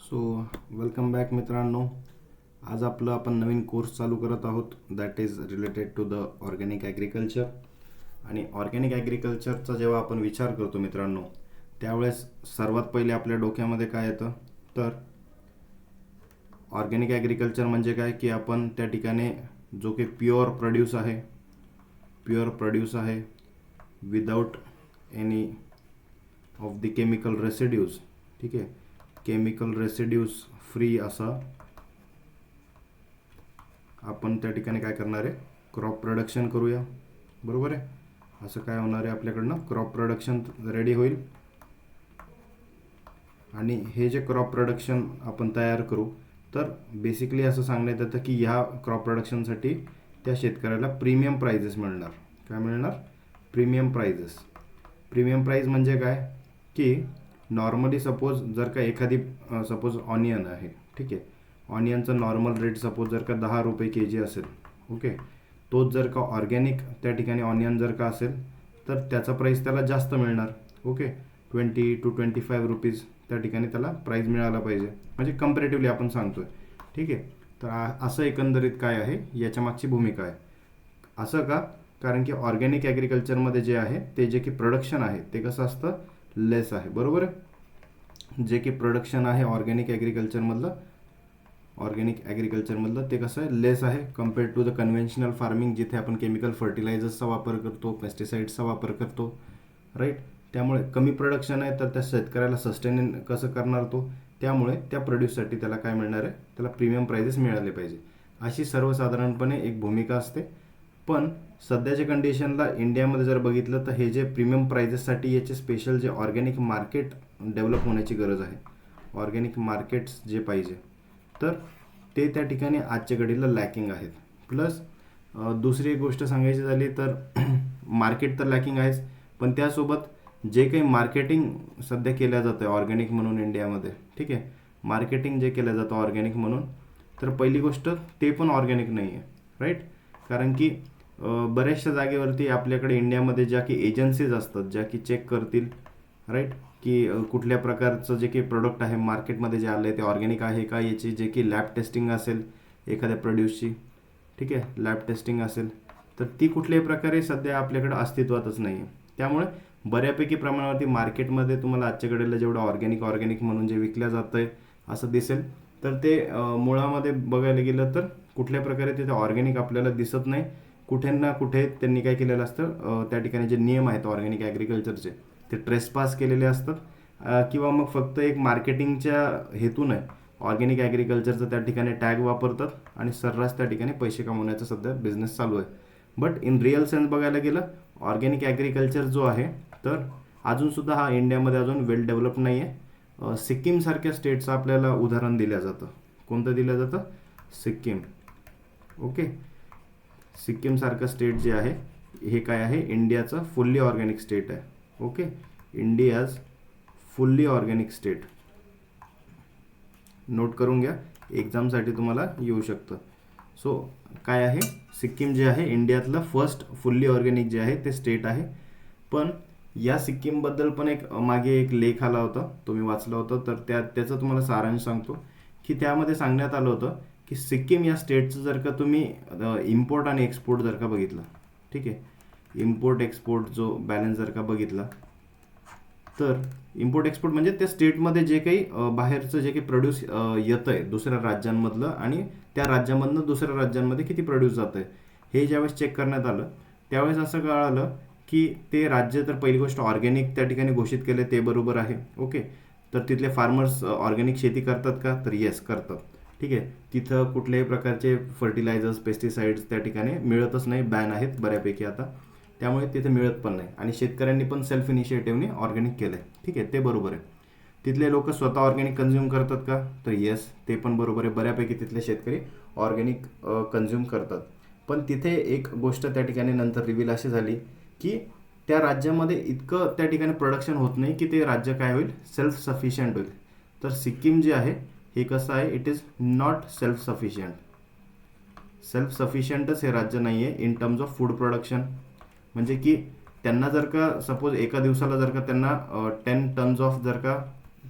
So welcome back मित्रांनो. आज आपण नवीन कोर्स चालू करत आहोत that is related to the organic agriculture. आणि ऑर्गॅनिक ॲग्रिकल्चरचा जेव्हा आपण विचार करतो मित्रांनो, त्यावेळेस सर्वात पहिले आपल्या डोक्यामध्ये काय येतं तर ऑर्गॅनिक ॲग्रिकल्चर म्हणजे काय की आपण त्या ठिकाणी जो की प्युअर प्रोड्यूस आहे without any of the chemical residues, ठीक आहे, केमिकल रेसिड्यूज फ्री असा आपण त्या ठिकाणी काय करणार आहे, क्रॉप प्रोडक्शन करूया. बरोबर आहे. असं काय होणार आहे, आपल्याकडनं क्रॉप प्रोडक्शन रेडी होईल. आणि हे जे क्रॉप प्रोडक्शन आपण तयार करू तर बेसिकली असं सांगण्यात येतं की ह्या क्रॉप प्रोडक्शनसाठी त्या शेतकऱ्याला प्रीमियम प्राइजेस मिळणार. काय मिळणार? Premium prices. प्रीमियम प्राइस म्हणजे काय की नॉर्मली सपोज जर का एखादी सपोज ऑनियन आहे, ठीक आहे, ऑनियनचं नॉर्मल रेट सपोज जर का 10 रुपये के जी असेल, ओके, तोच जर का ऑर्गॅनिक त्या ठिकाणी ऑनियन जर का असेल तर त्याचा प्राईस त्याला जास्त मिळणार. ओके, 20 to 25 रुपीज त्या ठिकाणी त्याला प्राईस मिळाला पाहिजे, म्हणजे कम्पॅरेटिव्हली आपण सांगतोय. ठीक आहे. तर असं एकंदरीत काय आहे, याच्या मागची भूमिका आहे. असं का? कारण की ऑर्गॅनिक ॲग्रिकल्चरमध्ये जे आहे ते जे की प्रोडक्शन आहे ते कसं असतं, लेस आहे. बरोबर आहे. जे की प्रोडक्शन आहे ऑर्गॅनिक ॲग्रिकल्चरमधलं ते कसं आहे, लेस आहे compared to the conventional farming, जिथे आपण केमिकल फर्टिलायझर्सचा वापर करतो, पेस्टिसाइड्सचा वापर करतो, राईट. त्यामुळे कमी प्रोडक्शन आहे तर त्या शेतकऱ्याला सस्टेन कसं करणार तो, त्यामुळे त्या प्रोड्यूससाठी त्याला काय मिळणार आहे, त्याला प्रीमियम प्राइजेस मिळाले पाहिजे, अशी सर्वसाधारणपणे एक भूमिका असते. पण सध्याच्या कंडिशनला इंडियामध्ये जर बघितलं तर हे जे प्रीमियम प्राइजेससाठी याचे स्पेशल जे ऑर्गॅनिक मार्केट डेव्हलप होण्याची गरज आहे, ऑर्गॅनिक मार्केट्स जे पाहिजे तर ते त्या ठिकाणी आजच्या घडीला लॅकिंग आहेत. प्लस दुसरी एक गोष्ट सांगायची झाली तर मार्केट तर लॅकिंग आहेच, पण त्यासोबत जे काही मार्केटिंग सध्या केल्या जातं आहे ऑर्गॅनिक म्हणून इंडियामध्ये, ठीक आहे, मार्केटिंग जे केलं जातं ऑर्गॅनिक म्हणून, तर पहिली गोष्ट ते पण ऑर्गॅनिक नाही आहे, राईट. कारण की बऱ्याचशा जागेवरती आपल्याकडे इंडियामध्ये ज्या की एजन्सीज असतात ज्या की चेक करतील, राईट, की कुठल्या प्रकारचं जे काही प्रोडक्ट आहे मार्केटमध्ये जे आलं आहे ते ऑर्गॅनिक आहे का, याची जे की लॅब टेस्टिंग असेल एखाद्या प्रोड्यूसची, ठीक आहे, लॅब टेस्टिंग असेल तर ती कुठल्याही प्रकारे सध्या आपल्याकडे अस्तित्वातच नाही आहे. त्यामुळे बऱ्यापैकी प्रमाणावरती मार्केटमध्ये तुम्हाला आजच्या घडीला जेवढं ऑर्गॅनिक म्हणून जे विकल्या जातं आहे असं दिसेल, तर ते मुळामध्ये बघायला गेलं तर कुठल्या प्रकारे तिथे ऑर्गॅनिक आपल्याला दिसत नाही. कुठे ना कुठे त्यांनी काय केलेलं असतं, त्या ठिकाणी जे नियम आहेत ऑर्गॅनिक ॲग्रिकल्चरचे ते ट्रेसपास केलेले असतात, किंवा मग फक्त एक मार्केटिंगच्या हेतून आहे ऑर्गॅनिक ॲग्रिकल्चरचं त्या ठिकाणी टॅग वापरतात आणि सर्रास त्या ठिकाणी पैसे कमवण्याचा सध्या बिझनेस चालू आहे. बट इन रिअल सेन्स बघायला गेलं ऑर्गॅनिक ॲग्रिकल्चर जो आहे तर अजूनसुद्धा हा इंडियामध्ये अजून वेल डेव्हलप नाही आहे. सिक्कीमसारख्या स्टेटचं आपल्याला उदाहरण दिलं जातं. कोणतं दिलं जातं? सिक्कीम. ओके, सिक्कीमसारखं स्टेट जे आहे हे काय आहे, इंडियाचं फुल्ली ऑर्गॅनिक स्टेट आहे. Okay, India's fully organic state. Note करून घ्या, एक्झामसाठी तुम्हाला येऊ शकतं. सो काय आहे, सिक्कीम जे आहे इंडियातलं फर्स्ट फुल्ली ऑर्गॅनिक जे आहे ते स्टेट आहे. पण या सिक्कीमबद्दल पण एक मागे एक लेख आला होता, तो मी वाचला होता, तर त्याचा तुम्हाला सारांश सांगतो की त्यामध्ये सांगण्यात आलं होतं की सिक्कीम या स्टेटचं जर का तुम्ही इम्पोर्ट आणि एक्सपोर्ट जर का बघितलं, ठीक आहे, इम्पोर्ट एक्सपोर्ट जो बॅलन्स जर का बघितला तर इम्पोर्ट एक्सपोर्ट म्हणजे त्या स्टेटमध्ये जे काही बाहेरचं जे काही प्रोड्यूस येतं आहे दुसऱ्या राज्यांमधलं आणि त्या राज्यामधनं दुसऱ्या राज्यांमध्ये किती प्रोड्यूस जातं आहे हे ज्यावेळेस चेक करण्यात आलं त्यावेळेस असं कळालं की ते राज्य तर पहिली गोष्ट ऑर्गॅनिक त्या ठिकाणी घोषित केले ते बरोबर आहे. ओके, तर तिथले फार्मर्स ऑर्गॅनिक शेती करतात का, तर येस करतात. ठीक आहे, तिथं कुठल्याही प्रकारचे फर्टिलायझर्स पेस्टिसाइड्स त्या ठिकाणी मिळतच नाही, बॅन आहेत बऱ्यापैकी आता, त्यामुळे तिथे मिळत पण नाही. आणि शेतकऱ्यांनी पण सेल्फ इनिशिएटिव्हने ऑर्गॅनिक केलं आहे, ठीक आहे, ते बरोबर आहे. तिथले लोक स्वतः ऑर्गॅनिक कन्झ्युम करतात का, तर येस ते पण बरोबर आहे, बऱ्यापैकी तिथले शेतकरी ऑर्गॅनिक कन्झ्युम करतात. पण तिथे एक गोष्ट त्या ठिकाणी नंतर रिव्हील अशी झाली की त्या राज्यामध्ये इतकं त्या ठिकाणी प्रोडक्शन होत नाही की ते राज्य काय होईल, सेल्फ सफिशियंट होईल. तर सिक्कीम जे आहे हे कसं आहे, it is not self sufficient. Self सफिशियंटच हे राज्य नाही आहे in terms of food production. म्हणजे की त्यांना जर का सपोज एका दिवसाला जर का त्यांना 10 टन्स ऑफ जर का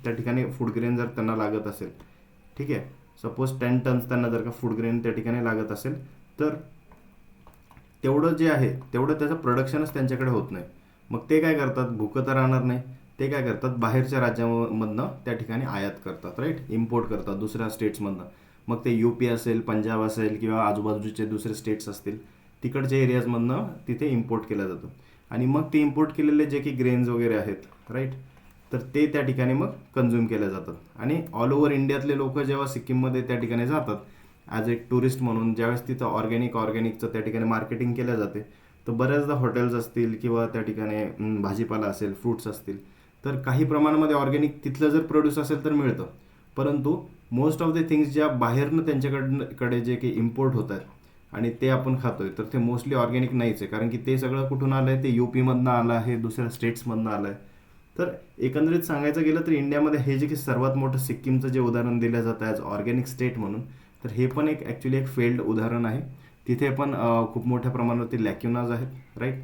त्या ठिकाणी फूड ग्रेन जर त्यांना लागत असेल ठीक आहे. सपोज 10 टन्स त्यांना जर का फूड ग्रेन त्या ठिकाणी लागत असेल तर तेवढं जे आहे तेवढं त्याचं प्रोडक्शनच त्यांच्याकडे होत नाही. मग ते काय करतात, भुकं तर राहणार नाही, ते काय करतात बाहेरच्या राज्यामधनं त्या ठिकाणी आयात करतात, राईट, इम्पोर्ट करतात दुसऱ्या स्टेट्समधनं. मग ते UP असेल, पंजाब असेल किंवा आजूबाजूचे दुसरे स्टेट्स असतील तिकडच्या एरियाजमधनं तिथे इम्पोर्ट केलं जातं. आणि मग ते इम्पोर्ट केलेले जे की ग्रेन्स वगैरे आहेत, राईट, तर ते त्या ठिकाणी मग कन्झ्युम केले जातात. आणि ऑल ओव्हर इंडियातले लोक जेव्हा सिक्कीममध्ये त्या ठिकाणी जातात ॲज ए टुरिस्ट म्हणून, ज्यावेळेस तिथं ऑर्गॅनिकचं त्या ठिकाणी मार्केटिंग केल्या जाते, तर बऱ्याचदा हॉटेल्स असतील किंवा त्या ठिकाणी भाजीपाला असेल, फ्रूट्स असतील, तर काही प्रमाणामध्ये ऑर्गॅनिक तिथलं जर प्रोड्यूस असेल तर मिळतं. परंतु मोस्ट ऑफ द थिंग्स ज्या बाहेरनं त्यांच्याकडे जे काही इम्पोर्ट होत आहेत आणि ते आपण खातोय तर ते मोस्टली ऑर्गॅनिक नाहीच आहे. कारण की ते सगळं कुठून आलं आहे, ते UPमधनं आलं आहे, दुसऱ्या स्टेट्समधनं आलं आहे. तर एकंदरीत सांगायचं गेलं तर इंडियामध्ये हे जे की सर्वात मोठं सिक्कीमचं जे उदाहरण दिलं जातं ॲज ऑर्गॅनिक स्टेट म्हणून, तर हे पण एक ॲक्च्युली एक फेल्ड उदाहरण आहे. तिथे पण खूप मोठ्या प्रमाणावरती लॅक्युनाज आहेत, राईट.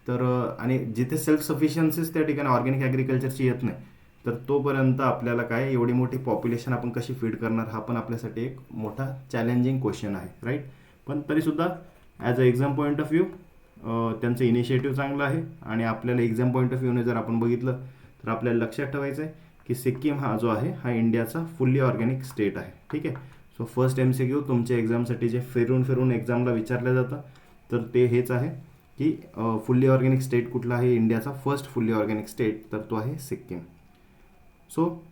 तर आणि जिथे सेल्फ सफिशियन्सीच त्या ठिकाणी ऑर्गॅनिक ॲग्रिकल्चरची येत नाही, तर तोपर्यंत आपल्याला काय एवढी मोठी पॉप्युलेशन आपण कशी फीड करणार, हा पण आपल्यासाठी एक मोठा चॅलेंजिंग क्वेश्चन आहे, राईट. पण तरीसुद्धा as a exam point of view त्यांचं इनिशिएटिव्ह चांगलं आहे. आणि आपल्याला एक्झाम पॉईंट ऑफ व्ह्यूने जर आपण बघितलं तर आपल्याला लक्षात ठेवायचं आहे की सिक्कीम हा जो आहे हा इंडियाचा फुल्ली ऑर्गॅनिक स्टेट आहे, ठीक आहे. सो फर्स्ट MCQ तुमच्या एक्झामसाठी जे फिरून एक्झामला विचारलं जातं तर ते हेच आहे की फुल्ली ऑर्गॅनिक स्टेट कुठला आहे इंडियाचा, फर्स्ट फुल्ली ऑर्गॅनिक स्टेट, तर तो आहे Sikkim. So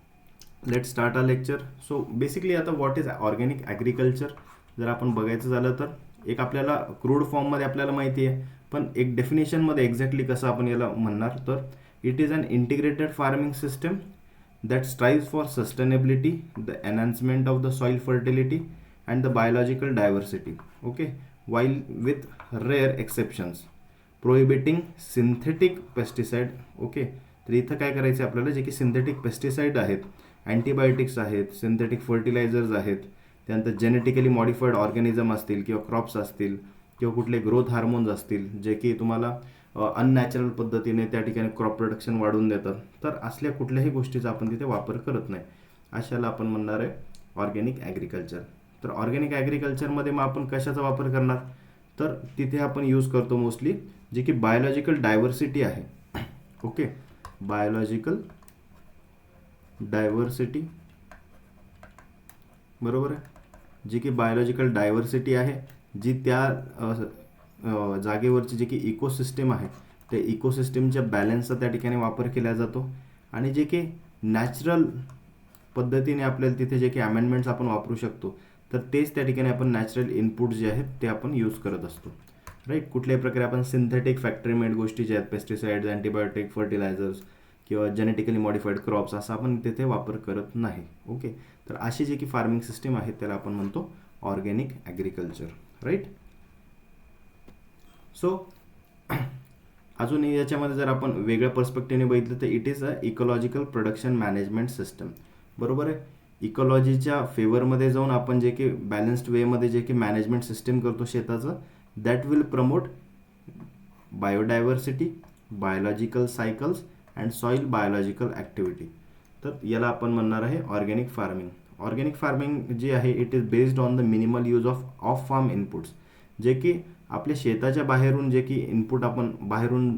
let start a lecture. So basically आता व्हॉट इज ऑर्गॅनिक ॲग्रिकल्चर जर आपण बघायचं झालं तर एक आपल्याला क्रूड फॉर्ममध्ये आपल्याला माहिती आहे, पण एक डेफिनेशनमध्ये एक्झॅक्टली कसं आपण याला म्हणणार, तर it is an integrated farming system that strives for sustainability, the enhancement of the soil fertility and the biological diversity, okay, while with rare exceptions prohibiting synthetic pesticide, okay. तर इथं काय करायचं आपल्याला, जे की सिंथेटिक पेस्टिसाइड आहेत, antibiotics आहेत, synthetic fertilisers आहेत, त्यानंतर जेनेटिकली मॉडिफाईड ऑर्गॅनिझम असतील किंवा क्रॉप्स असतील किंवा कुठले ग्रोथ हार्मोन्स असतील जे की तुम्हाला अननॅचरल पद्धतीने त्या ठिकाणी क्रॉप प्रोडक्शन वाढवून देतात, तर असल्या कुठल्याही गोष्टीचा आपण तिथे वापर करत नाही. अशाला आपण म्हणणार आहे ऑर्गॅनिक ॲग्रिकल्चर. तर ऑर्गॅनिक ॲग्रिकल्चरमध्ये मग आपण कशाचा वापर करणार, तर तिथे आपण यूज करतो मोस्टली जे की बायोलॉजिकल डायव्हर्सिटी आहे, ओके, बायोलॉजिकल डायव्हर्सिटी, बरोबर आहे. जी की बायोलॉजिकल डायव्हर्सिटी आहे, जी त्या जागेवरची जे की इकोसिस्टम आहे त्या इकोसिस्टमच्या बॅलन्सचा त्या ठिकाणी वापर केला जातो. आणि जे की नॅचरल पद्धतीने आपल्याला तिथे जे की अमेंडमेंट्स आपण वापरू शकतो, तर तेच त्या ठिकाणी आपण नॅचरल इनपुट जे आहेत ते आपण यूज करत असतो, राईट. कुठल्याही प्रकारे आपण सिंथेटिक फॅक्टरी मेड गोष्टी ज्या आहेत, पेस्टिसाइड्स, अँटीबायोटिक, फर्टिलायझर्स किंवा जेनेटिकली मॉडिफाईड क्रॉप्स असा आपण तिथे वापर करत नाही, ओके. तर अशी जी की फार्मिंग सिस्टीम आहे त्याला आपण म्हणतो ऑर्गॅनिक ॲग्रिकल्चर, राईट. सो अजून याच्यामध्ये जर आपण वेगळ्या पर्स्पेक्टिव्हने बघितलं तर it is a ecological production management system, बरोबर आहे. इकॉलॉजीच्या फेवरमध्ये जाऊन आपण जे की बॅलन्स्ड वेमध्ये जे की मॅनेजमेंट सिस्टीम करतो शेताचं, that will promote biodiversity, biological cycles and soil biological activity. तर याला आपण म्हणणार आहे ऑर्गॅनिक फार्मिंग. ऑर्गॅनिक फार्मिंग जी आहे it is based on the minimal use of farm inputs, जे की आपल्या शेताच्या बाहेरून जे की इनपुट आपण बाहेरून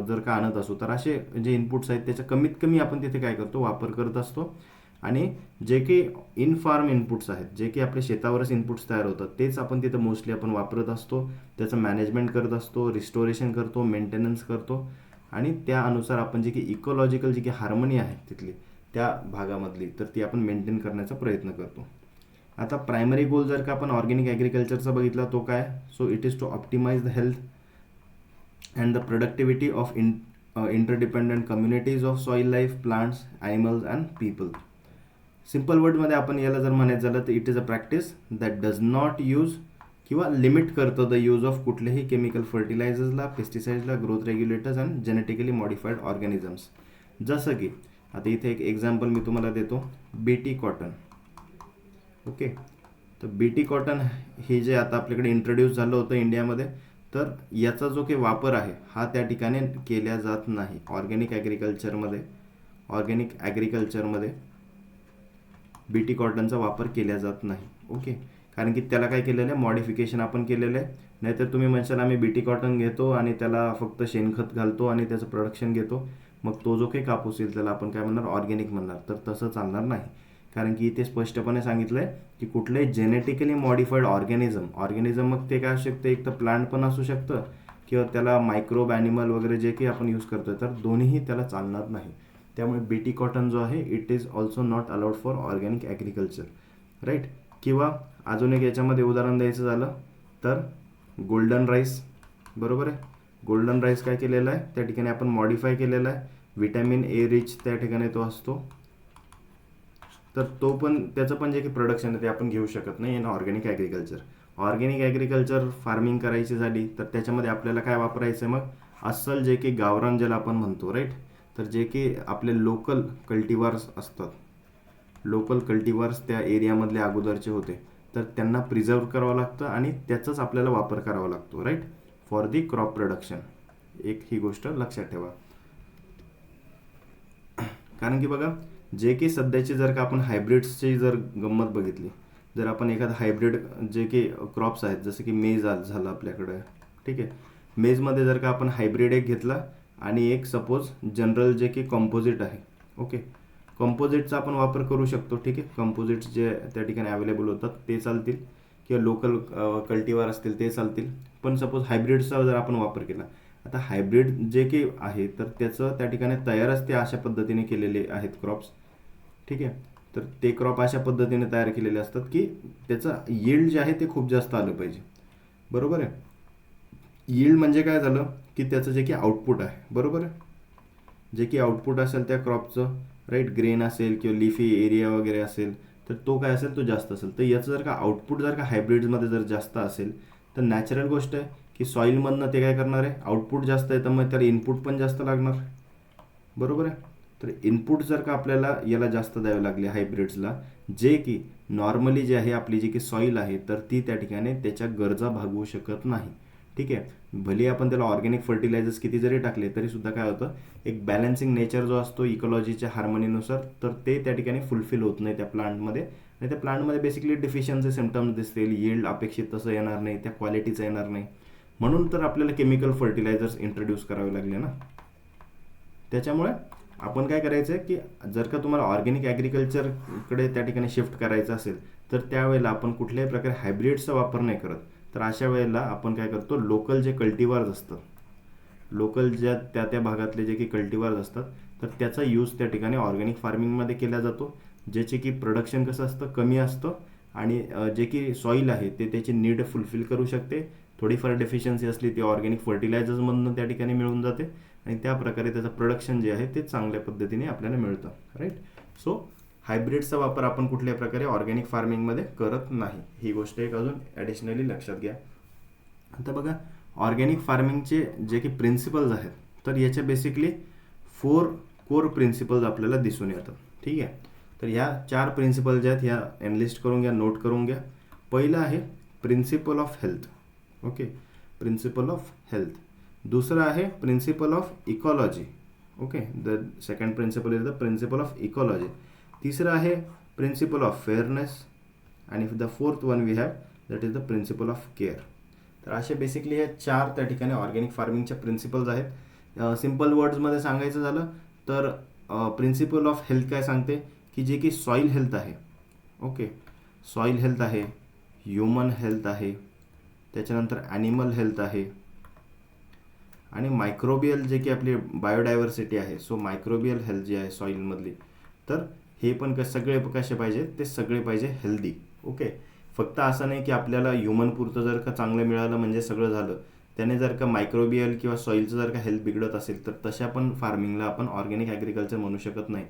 जर का आणत असू तर असे जे इनपुट्स आहेत त्याच्या कमीत कमी आपण तिथे काय करतो, वापर करत असतो. आणि जे की इन फार्म इनपुट्स आहेत, जे की आपल्या शेतावरच इनपुट्स तयार होतात, तेच आपण तिथं मोस्टली आपण वापरत असतो, त्याचं मॅनेजमेंट करत असतो, रिस्टोरेशन करतो, मेंटेनन्स करतो. आणि त्यानुसार आपण जे की इकोलॉजिकल जी की हार्मनी आहे तिथली त्या भागामधली, तर ती आपण मेंटेन करण्याचा प्रयत्न करतो. आता प्रायमरी गोल जर का आपण ऑर्गॅनिक ॲग्रिकल्चरचा बघितला तो काय, so it is to optimize the health and the productivity of interdependent communities of soil life, plants, animals and people. Simple वर्डमध्ये आपण याला जर म्हणायचं झालं तर it is a practice that does not use किंवा लिमिट करतं द यूज ऑफ कुठल्याही केमिकल फर्टिलायझर्सला, पेस्टिसाइड्सला, growth regulators and genetically modified organisms. जसं की आता इथे एक एक्झाम्पल मी तुम्हाला देतो, BT कॉटन, ओके. तर BT कॉटन हे जे आता आपल्याकडे इंट्रोड्यूस झालं होतं इंडियामध्ये, तर याचा जो काही वापर आहे हा त्या ठिकाणी केला जात नाही ऑर्गॅनिक ॲग्रिकल्चरमध्ये. ऑर्गॅनिक ॲग्रिकल्चरमध्ये BT कॉटनचा वापर केला जात नाही. ओके, कारण की त्याला काय केलेलं आहे, मॉडिफिकेशन आपण केलेलं आहे. नाहीतर तुम्ही म्हणशाल आम्ही BT कॉटन घेतो आणि त्याला फक्त शेणखत घालतो आणि त्याचं प्रोडक्शन घेतो, मग तो जो काही कापूस येईल त्याला आपण काय म्हणणार, ऑर्गॅनिक म्हणणार. तर तसं चालणार नाही, कारण की इथे स्पष्टपणे सांगितलं आहे की कुठलंही जेनेटिकली मॉडिफाईड ऑर्गॅनिझम मग ते काय असू शकतं, एक तर प्लांट पण असू शकतं किंवा त्याला मायक्रोब ॲनिमल वगैरे जे काही आपण यूज करतो, तर दोन्हीही त्याला चालणार नाही. त्यामुळे BT कॉटन जो आहे it is also not allowed for organic agriculture, right. किंवा अजून एक याच्यामध्ये उदाहरण द्यायचं झालं तर गोल्डन राईस, बरोबर आहे. गोल्डन राईस काय केलेलं आहे, त्या ठिकाणी आपण मॉडिफाय केलेलं आहे, विटॅमिन ए रिच त्या ठिकाणी तो असतो. तर तो पण त्याचं पण जे काही प्रोडक्शन आहे ते आपण घेऊ शकत नाही in organic agriculture. Organic agriculture farming करायची झाली तर त्याच्यामध्ये आपल्याला काय वापरायचं आहे, मग अस्सल जे की गावरान ज्याला आपण म्हणतो, राईट. तर जे की आपले लोकल कल्टिव्हार्स असतात, लोकल कल्टिव्हार्स त्या एरियामधले अगोदरचे होते, तर त्यांना प्रिझर्व करावं लागतं आणि त्याचाच आपल्याला वापर करावा लागतो, right, for the crop production. एक ही गोष्ट लक्षात ठेवा. कारण की बघा, जे की सध्याची जर का आपण हायब्रिड्सची जर गंमत बघितली, जर आपण एखादा हायब्रिड जे की क्रॉप्स आहेत, जसं की मेज झालं आपल्याकडं, ठीक आहे. मेजमध्ये जर का आपण हायब्रिड एक घेतला आणि एक सपोज जनरल जे की कंपोजिट आहे, ओके, कंपोजिटचा आपण वापर करू शकतो, ठीक आहे. कंपोजिट्स जे त्या ठिकाणी अवेलेबल होतात ते चालतील किंवा लोकल कल्टिव्हार असतील ते चालतील. पण सपोज हायब्रिडचा जर आपण वापर केला, आता हायब्रिड जे काही आहे तर त्याचं त्या ठिकाणी तयारच ते अशा पद्धतीने केलेले आहेत क्रॉप्स, ठीक आहे. तर ते क्रॉप अशा पद्धतीने तयार केलेले असतात की त्याचं यील्ड जे आहे ते खूप जास्त आलं पाहिजे, बरोबर आहे. यील्ड म्हणजे काय झालं की त्याचं जे की आउटपुट आहे, बरोबर आहे, जे की आउटपुट असेल त्या क्रॉपचं, राईट, ग्रेन असेल किंवा लिफी एरिया वगैरे असेल, तर तो काय असेल, तो जास्त असेल. तर याचं जर का आउटपुट जर का हायब्रिडमध्ये जर जास्त असेल तर नॅचरल गोष्ट आहे की सॉईलमधनं ते काय करणार आहे, आउटपुट जास्त आहे, तर मग त्याला इनपुट पण जास्त लागणार, बरोबर आहे. तर इनपुट जर का आपल्याला याला जास्त द्यावे लागले हायब्रिड्सला, जे की नॉर्मली जे आहे आपली जी की सॉईल आहे तर ती त्या ठिकाणी त्याच्या गरजा भागवू शकत नाही, ठीक आहे. भले आपण त्याला ऑर्गॅनिक फर्टिलायझर्स किती जरी टाकले तरी सुद्धा काय होतं, एक बॅलन्सिंग नेचर जो असतो इकॉलॉजीच्या हार्मोनीनुसार, तर ते त्या ठिकाणी फुलफिल होत नाही त्या प्लांटमध्ये. आणि त्या प्लांटमध्ये बेसिकली डिफिशियन्सी सिम्टम्स दिसतील, यील्ड अपेक्षित तसं येणार नाही, त्या क्वालिटीचं येणार नाही. म्हणून तर आपल्याला केमिकल फर्टिलायझर्स इंट्रोड्यूस करावे लागले ना. त्याच्यामुळे आपण काय करायचं आहे की जर का तुम्हाला ऑर्गॅनिक ॲग्रिकल्चरकडे त्या ठिकाणी शिफ्ट करायचं असेल तर त्यावेळेला आपण कुठल्याही प्रकारे हायब्रिडचा वापर नाही करत. तर अशा वेळेला आपण काय करतो, लोकल जे कल्टिव्हार्स असतात, लोकल ज्या त्या भागातले जे की कल्टिव्हार्स असतात, तर त्याचा यूज त्या ठिकाणी ऑर्गॅनिक फार्मिंगमध्ये केला जातो, ज्याचे की प्रोडक्शन कसं असतं, कमी असतं आणि जे की सॉईल आहे ते त्याची नीड फुलफिल करू शकते. थोडीफार डेफिशियन्सी असली ती ऑर्गॅनिक फर्टिलायझर्समधून त्या ठिकाणी मिळून जाते आणि त्या प्रकारे त्याचं प्रोडक्शन जे आहे ते चांगल्या पद्धतीने आपल्याला मिळतं, राईट. सो हायब्रिडचा वापर आपण कुठल्याही प्रकारे ऑर्गॅनिक फार्मिंगमध्ये करत नाही, ही गोष्ट एक अजून ॲडिशनली लक्षात घ्या. आता बघा, ऑर्गॅनिक फार्मिंगचे जे की प्रिन्सिपल्स आहेत, तर याच्या बेसिकली 4 कोर प्रिन्सिपल्स आपल्याला दिसून येतात, ठीक आहे. तर ह्या 4 प्रिन्सिपल ज्या आहेत ह्या एनलिस्ट करून घ्या, नोट करून घ्या. पहिलं आहे principle of health, okay, principle of health. दुसरं आहे principle of ecology, okay, the second principle is the principle of ecology. तिसरं आहे प्रिन्सिपल ऑफ फेअरनेस आणि the fourth one we have that is the principle of care. तर असे basically हे 4 त्या ठिकाणी ऑर्गॅनिक फार्मिंगच्या प्रिन्सिपल्स आहेत. सिम्पल वर्ड्समध्ये सांगायचं झालं तर प्रिन्सिपल ऑफ हेल्थ काय सांगते की जे की सॉईल हेल्थ आहे, ओके, सॉईल हेल्थ आहे, ह्युमन हेल्थ आहे, त्याच्यानंतर ॲनिमल हेल्थ आहे आणि मायक्रोबियल जे की आपली बायोडायव्हर्सिटी आहे. सो मायक्रोबियल हेल्थ जी आहे सॉईलमधली, तर हे पण सगळे कसे पाहिजे, ते सगळे पाहिजे हेल्दी, ओके. फक्त असं नाही की आपल्याला ह्युमन पुरतं जर का चांगलं मिळालं म्हणजे सगळं झालं. त्याने जर का मायक्रोबियल किंवा सॉईलचं जर का हेल्थ बिघडत असेल तर तशा पण फार्मिंगला आपण ऑर्गॅनिक ॲग्रिकल्चर म्हणू शकत नाही.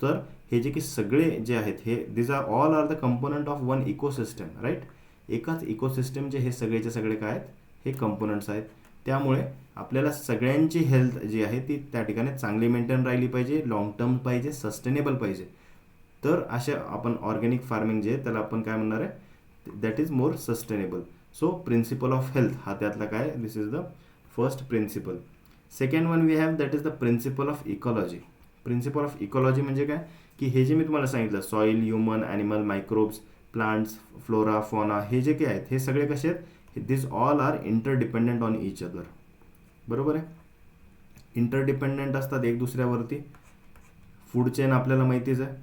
तर हे जे की सगळे जे आहेत हे these are all are the component of one ecosystem, right. एकाच इकोसिस्टमचे हे सगळेचे सगळे काय आहेत, हे कंपोनंट्स आहेत. त्यामुळे आपल्याला सगळ्यांची हेल्थ जी आहे ती त्या ठिकाणी चांगली मेंटेन राहिली पाहिजे, लॉंग टर्म पाहिजे, सस्टेनेबल पाहिजे. तर अशा आपण ऑर्गॅनिक फार्मिंग जे आहे त्याला आपण काय म्हणणार आहे, that is more sustainable. So principle of health हा त्यातला काय, this is the first principle. Second one we have that is the principle of ecology. Principle of ecology म्हणजे काय की हे जे मी तुम्हाला सांगितलं soil, human, animal, microbes, plants, flora, fauna, हे जे काही आहेत हे सगळे कसे आहेत, this all are interdependent on each other. बरोबर आहे, इंटरडिपेंडंट असतात एक दुसऱ्यावरती. फूड चेन आपल्याला माहितीच आहे.